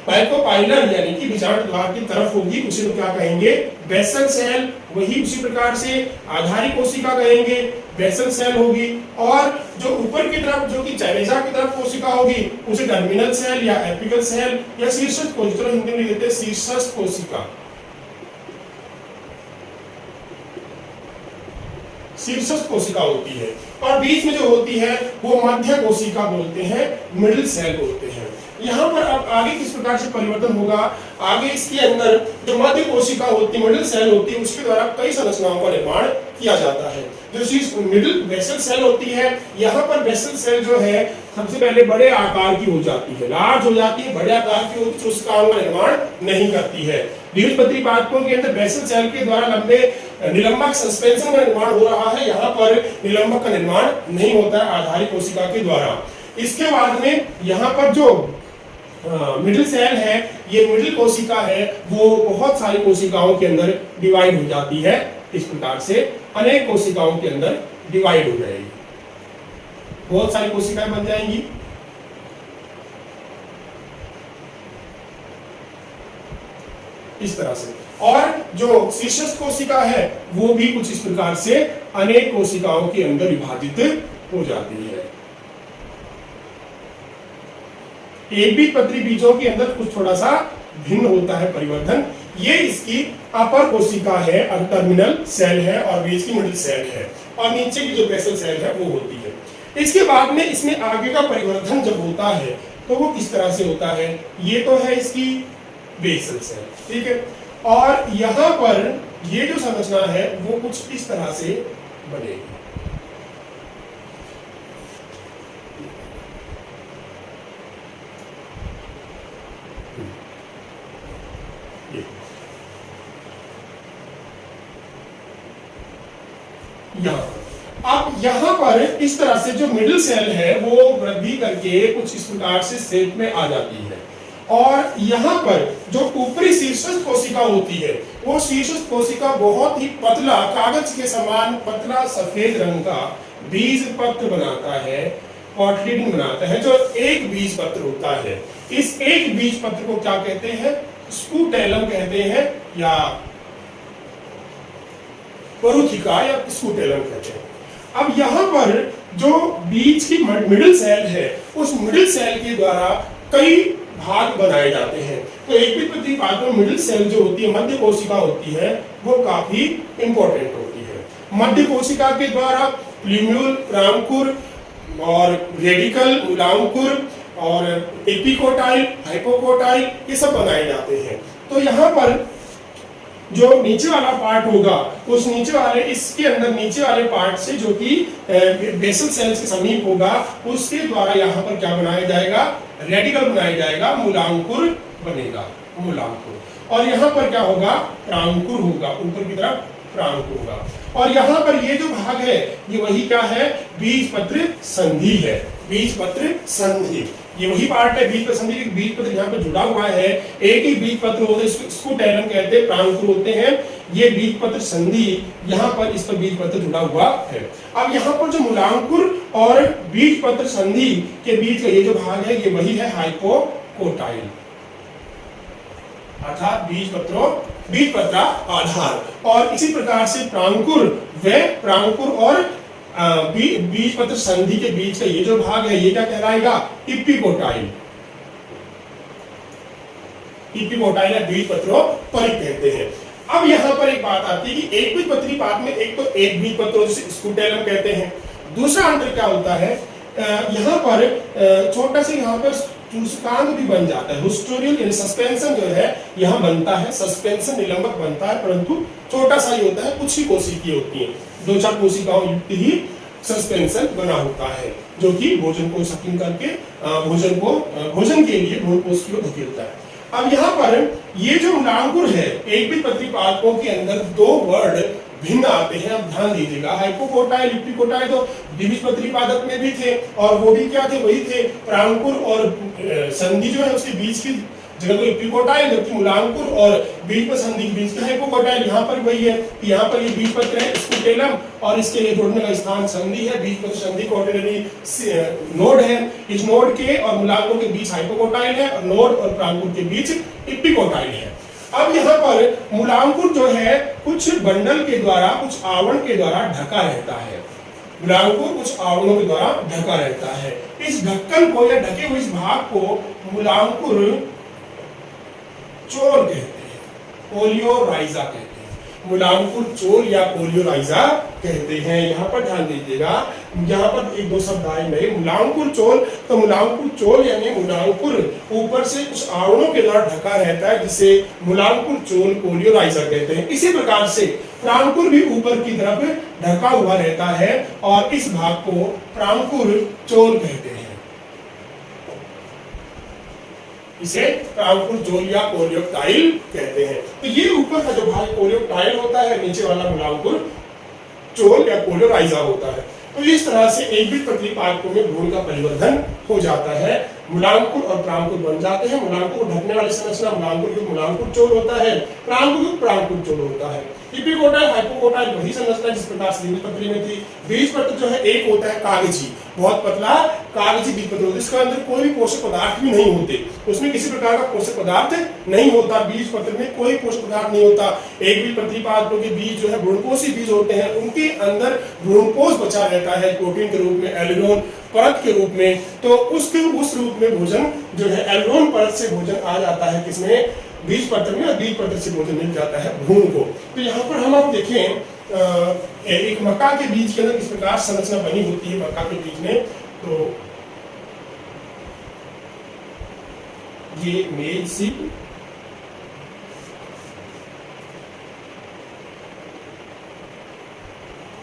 माइक्रोपाइलर यानी कि बीजांड द्वार की तरफ होगी, उसे तो क्या कहेंगे, बेसल सेल। वही उसी प्रकार से आधारी कोशिका कहेंगे, बेसल सेल होगी। और जो ऊपर की तरफ जो कि चैलेजा की तरफ कोशिका होगी उसे टर्मिनल सेल या एपिकल सेल या शीर्षस्थ कोशिका, हिंदी में कहते हैं शीर्षस्थ कोशिका, शीर्षस्थ कोशिका होती है। और बीच में जो होती है वो मध्य कोशिका बोलते हैं, मिडिल सेल बोलते हैं। यहाँ पर अब आगे किस प्रकार से परिवर्तन होगा, आगे इसके अंदर जो मध्य कोशिका होती है, मिडिल सेल होती है, उसके द्वारा कई संरचनाओं का निर्माण किया जाता है। जो मिडिल बेसल सेल होती है, यहाँ पर बेसल सेल जो है सबसे पहले बड़े आकार की हो जाती है, लार्ज हो जाती है, बड़े आकार की होती है, उसका निर्माण नहीं करती है। द्विबीजपत्री पादपों के अंदर बेसल सेल के द्वारा लंबे निलंबक सस्पेंशन का निर्माण हो रहा है, यहाँ पर निलंबक का निर्माण नहीं होता है आधारी कोशिका के द्वारा। इसके बाद में यहाँ पर जो मिडिल सेल है, ये मिडिल कोशिका है, वो बहुत सारी कोशिकाओं के अंदर डिवाइड हो जाती है। इस प्रकार से अनेक कोशिकाओं के अंदर डिवाइड हो जाएगी, बहुत सारी कोशिकाएं बन जाएंगी। इस तरह से, और जो शीर्षस्थ कोशिका है वो भी कुछ इस प्रकार से अनेक कोशिकाओं के अंदर विभाजित हो जाती है। एक बीजपत्री बीजों के अंदर कुछ थोड़ा सा भिन्न होता है परिवर्धन। ये इसकी अपर कोशिका है, टर्मिनल सेल है, और बीच की मिडिल सेल है, और नीचे की जो बेसल सेल है वो होती है। इसके बाद में इसमें आगे का परिवर्धन जब होता है तो वो किस तरह से होता है, ये तो है इसकी बेसल सेल, ठीक है, और यहाँ पर ये जो संरचना है वो कुछ इस तरह से बनेगी। अब यहाँ पर इस तरह से जो मिडिल सेल है वो वृद्धि करके कुछ इस प्रकार से शेप में आ जाती है, और यहाँ पर जो ऊपरी शीर्षस्थ कोशिका होती है वो शीर्षस्थ कोशिका बहुत ही पतला, कागज के समान पतला सफेद रंग का बीज पत्र बनाता है, कॉटिलिडन बनाता है, जो एक बीज पत्र होता है। इस एक बीज पत्र को क्या कहते हैं, स्कूटेलम कहते हैं, या वरुथिका या स्कूटेलम कहते हैं। अब यहाँ पर जो बीज की मिडिल सेल है उस मिडिल सेल के द्वारा कई भाग बनाए जाते हैं। तो एक बीजपत्री पादप में मिडिल सेल जो होती है, मध्य कोशिका होती है, वो काफी इंपॉर्टेंट होती है। मध्य कोशिका के द्वारा प्ल्यूम्यूल, प्रांकुर और रेडिकल, मूलांकुर और एपिकोटाइल, हाइपोकोटाइल, ये सब बनाए जाते हैं। तो यहाँ पर जो नीचे वाला पार्ट होगा, उस नीचे वाले, इसके अंदर नीचे वाले पार्ट से जो कि बेसल सेल्स के समीप होगा, उसके द्वारा यहाँ पर क्या बनाया जाएगा, रेडिकल बनाया जाएगा, मूलांकुर बनेगा, मूलांकुर। और यहाँ पर क्या होगा, प्रांकुर होगा, ऊपर की तरफ प्रांकुर होगा। और यहाँ पर ये जो भाग है, ये वही क्या है, बीजपत्र संधि है, बीजपत्र संधि, ये वही पार्ट है बीजपत्र संधि। बीजपत्र यहाँ पे जुड़ा हुआ है, एक ही बीजपत्र होता है, इसको टैलम कहते हैं, प्रांकुर होते हैं। ये बीजपत्र संधि, यहाँ पर इस पर बीजपत्र जुड़ा हुआ है। अब यहाँ पर जो मूलांकुर और बीजपत्र संधि के बीच का ये जो भाग है, ये वही है हाइपोकोटाइल, अर्थात बीजपत्र आधार। और इसी प्रकार से प्रांकुर और बीजपत्र संधि के बीच का ये जो भाग है, ये क्या कहलाएगा, इपिकोटाइल, इपिकोटाइल या बीजपत्रोपरिक कहते हैं। अब यहाँ पर एक बात आती है कि एक बीजपत्री पात में एक तो एक बीजपत्र, इसको टैलम कहते हैं। दूसरा अंतर क्या होता है, यहाँ पर छोटा सा यहाँ पर सूचकांक भी बन जाता है, हिस्टोरियल सस्पेंशन जो है यहाँ बनता है, सस्पेंशन निलंबक बनता है, परंतु छोटा सा ही होता है, कुछ ही कोशिकाएं होती हैं, 2-4 कोशिकाओं युक्त ही सस्पेंशन बना होता है, जो कि भोजन को सकिंग करके भोजन के लिए भ्रूण कोश की ओर धकेलता है। अब यहाँ पर ये जो मूलांकुर है, एक बीजपत्री पादपों के अंदर 2 वर्ड भिन्न आते हैं। अब ध्यान दीजिएगा, हाइपोकोटाइल, इपिकोटाइल तो द्विबीजपत्री पादप में भी थे, और वो भी क्या थे, वही थे, प्रांकुर और संधि जो है उसके बीच की जगह को इपिकोटाइल, जबकि मूलांकुर और बीजपत्र संधि के बीच का हाइपोकोटाइल। यहाँ पर वही है, यहाँ पर ये बीजपत्र है, इसको टेलम, और इसके लिए जोड़ने का स्थान संधि है, बीजपत्र संधि कोऑर्डिनरी नोड है। इस नोड के और मूलांकुर के बीच हाइपोकोटाइल है, और नोड और प्रांकुर के बीच इपिकोटाइल है। अब यहाँ पर मूलांकुर जो है कुछ बंडल के द्वारा, कुछ आवरण के द्वारा ढका रहता है, मूलांकुर कुछ आवरणों के द्वारा ढका रहता है। इस ढक्कन को या ढके हुए इस भाग को मूलांकुर चोल कहते हैं, कोलियोराइजा कहते हैं, मूलांकुर चोल या कोलियोराइजा कहते हैं। यहाँ पर ध्यान दीजिएगा, यहाँ पर 1-2 शब्द आए नए, मूलांकुर चोल, तो मूलांकुर चोल यानी मूलांकुर ऊपर से कुछ आवरणों के द्वारा ढका रहता है, जिसे मूलांकुर चोल कोलियोराइजा कहते हैं। इसी प्रकार से प्रांकुर भी ऊपर की तरफ ढका हुआ रहता है, और इस भाग को प्रांकुर चोल कहते हैं, इसे प्रांकुर चोल या कोलियोटाइल कहते हैं। तो ये ऊपर का जो भाग कोलियोटाइल होता है, नीचे वाला मूलांकुर चोल या कोलियोराइजा होता है। तो इस तरह से एक बीजपत्री पादपों में भ्रूण का परिवर्धन हो जाता है, मूलांकुर और प्रांकुर बन जाते हैं। मूलांकुर को ढकने वाली संरचना मूलांकुर चोल होता है, प्रांकुर चोल होता है। इपिकोटाइल, हाइपोकोटाइल वही संरचना जिस प्रकार से बीजपत्री में थी। बीजपत्र जो है एक होता है कागजी, बहुत पतला कागजी बीजपत्र होता है, इसके अंदर कोई भी पोषक पदार्थ भी नहीं होते, उसमें किसी प्रकार का पोषक पदार्थ नहीं होता, बीजपत्र में कोई पोषक पदार्थ नहीं होता। एक बीजपत्री पादपों के बीज जो है भ्रूणपोषी बीज होते हैं, उनके अंदर भ्रूणपोष बचा रहता है प्रोटीन के रूप में, एलिरोन परत के रूप में। तो उस रूप में भोजन जो है एलिरोन परत से भोजन आ जाता है, किसमें, बीजपत्र में, और बीजपत्र से भोजन मिल जाता है भ्रूण को। तो यहाँ पर हम आप देखें, एक मक्का के बीज के अंदर किस प्रकार संरचना बनी होती है मक्का के बीज में। तो ये मेल सीड,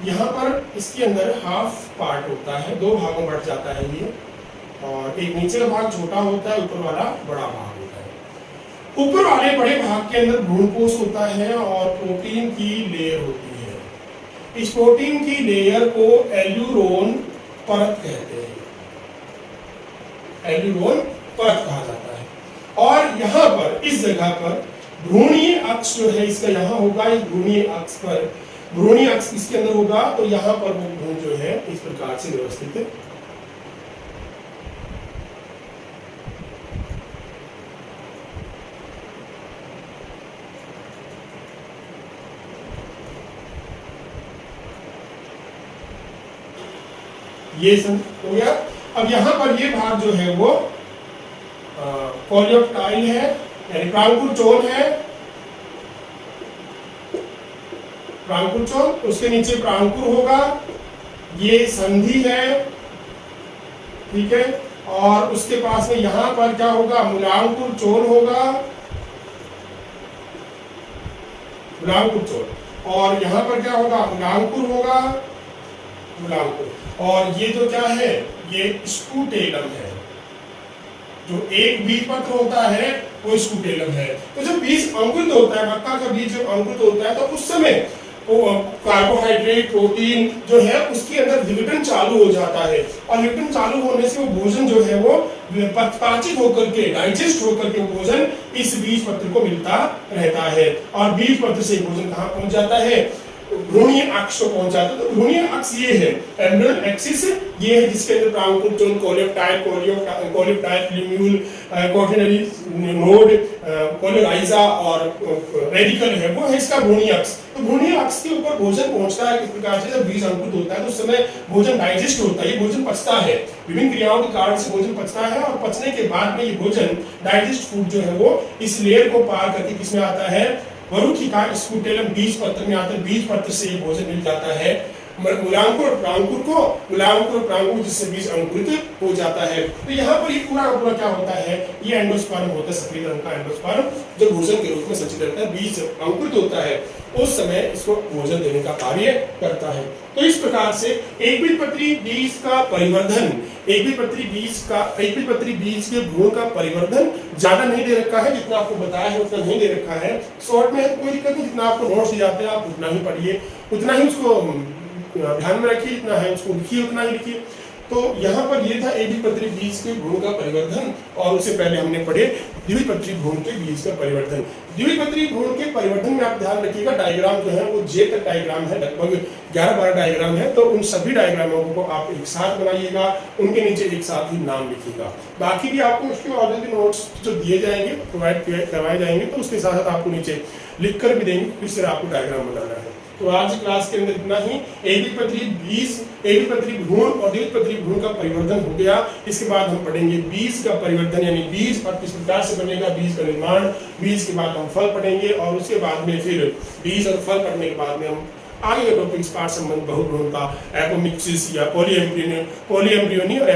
यहाँ पर इसके अंदर हाफ पार्ट होता है, 2 भागों में बढ़ जाता है ये, और एक नीचे का भाग छोटा होता है, ऊपर वाला बड़ा भाग होता है। ऊपर वाले बड़े भाग के अंदर भ्रूणकोश होता है और प्रोटीन की लेयर होती है। इस प्रोटीन की लेयर को एल्यूरोन परत कहते हैं, एल्यूरोन परत कहा जाता है। और यहाँ पर इस जगह पर भ्रूणीय अक्ष जो है इसका यहाँ होगा, इस भ्रूणीय अक्ष पर, भ्रूणीय अक्ष इसके अंदर होगा, तो यहाँ पर वो भ्रूण जो है इस प्रकार से व्यवस्थित है। ये हो गया। अब यहाँ पर ये भाग जो है वो कोलियोटाइल है, यानी प्रांकुर चोल है, प्रांकुर चोल, उसके नीचे प्रांकुर होगा, ये संधि है, ठीक है। और उसके पास में यहां पर क्या होगा, मूलांकुर चोल होगा, मूलांकुर चोल। और यहां पर क्या होगा, मूलांकुर होगा, मूलांकुर। और ये जो क्या है, ये स्कूटेलम है। जो एक बीजपत्र होता है वो स्कूटेलम है। तो जब बीज अंकुरित होता है, मक्का का बीज जब अंकुरित होता है, तो उस समय वो कार्बोहाइड्रेट, प्रोटीन जो है उसके अंदर विघटन चालू हो जाता है। और विघटन चालू होने से वो भोजन जो है वो पाचित होकर के, डाइजेस्ट होकर के भोजन इस बीज पत्र को मिलता रहता है। और बीज पत्र से भोजन कहाँ पहुंच जाता है, भ्रूणीय अक्ष को पहुंच जाता है। तो भ्रूणीय अक्ष ये है, एम्ब्रियल एक्सिस ये है, जिसके अंदर प्रांकुर चोल, कोलेप्टाइड, कोलेप्टाइड, ल्यूम्यूल, क्वाटरनरी नोड, कोलेराइजा और रेडिकल है, वो है इसका भ्रूणीय अक्ष। तो भ्रूणीय अक्ष के ऊपर भोजन पहुंचता है किस प्रकार से, जब बीज अंकुरित होता है तो उस समय भोजन डाइजेस्ट होता है, ये भोजन पचता है, विभिन्न क्रियाओं के कारण से भोजन पचता है। और पचने के बाद में ये भोजन डाइजेस्ट फूड जो है वो इस लेयर को पार करके किसमें आता है, वरुथिका स्कूटेलम बीज पत्र में आता है। बीज पत्र से ये भोजन मिल जाता है मूलांकुर प्रांकुर को, मूलांकुर प्रांकुर जिससे बीज अंकुरित हो जाता है। तो यहाँ पर ये पूरा पूरा क्या होता है, ये एंडोस्पर्म होता है, सफेद रंग का एंडोस्पर्म जो भोजन के रूप में संचित रहता है। बीज अंकुरित होता है उस समय इसको भोजन देने का कार्य करता है। तो इस प्रकार से एकबीजपत्री बीज का परिवर्धन, एकबीजपत्री बीज के भ्रूण का परिवर्धन ज्यादा नहीं दे रखा है, जितना आपको बताया है उतना नहीं दे रखा है। शॉर्ट में है तो कोई दिक्कत नहीं, जितना आपको नोट्स दिए जाते हैं आप उतना ही पढ़िए, उतना ही उसको ध्यान में रखिए, जितना है उसको लिखिए उतना ही लिखिए। तो यहाँ पर ये था एकबीजपत्री बीज के भ्रूण का परिवर्धन। और उससे पहले हमने पढ़े द्विबीजपत्री भ्रूण के बीज का परिवर्धन। द्विबीजपत्री भ्रूण के परिवर्तन में आप ध्यान रखिएगा, डायग्राम जो है वो जे तक डायग्राम है, लगभग 11-12 डायग्राम है। तो उन सभी डायग्रामों को आप एक साथ बनाइएगा, उनके नीचे एक साथ ही नाम लिखिएगा। बाकी भी आपको उसके ऑलरेडी नोट्स जो दिए जाएंगे, प्रोवाइड करवाए जाएंगे, तो उसके साथ साथ आपको नीचे लिख कर भी देंगे किस तरह आपको डायग्राम बनाना है। तो आज क्लास के अंदर इतना ही। एकबीजपत्री बीज, एकबीजपत्री भ्रूण और द्विबीजपत्री भ्रूण का परिवर्धन हो गया। इसके बाद हम पढ़ेंगे बीज का परिवर्धन, यानी बीज और किस प्रकार से बनेगा बीज का निर्माण। बीज के बाद हम फल पढ़ेंगे और उसके बाद में फिर बीज और फल पढ़ने के बाद में हम आगे के टॉपिक्स पाठ संबंध बहुभ्रूण का, एपोमिक्सिस या पॉलीएम्ब्रियोनी और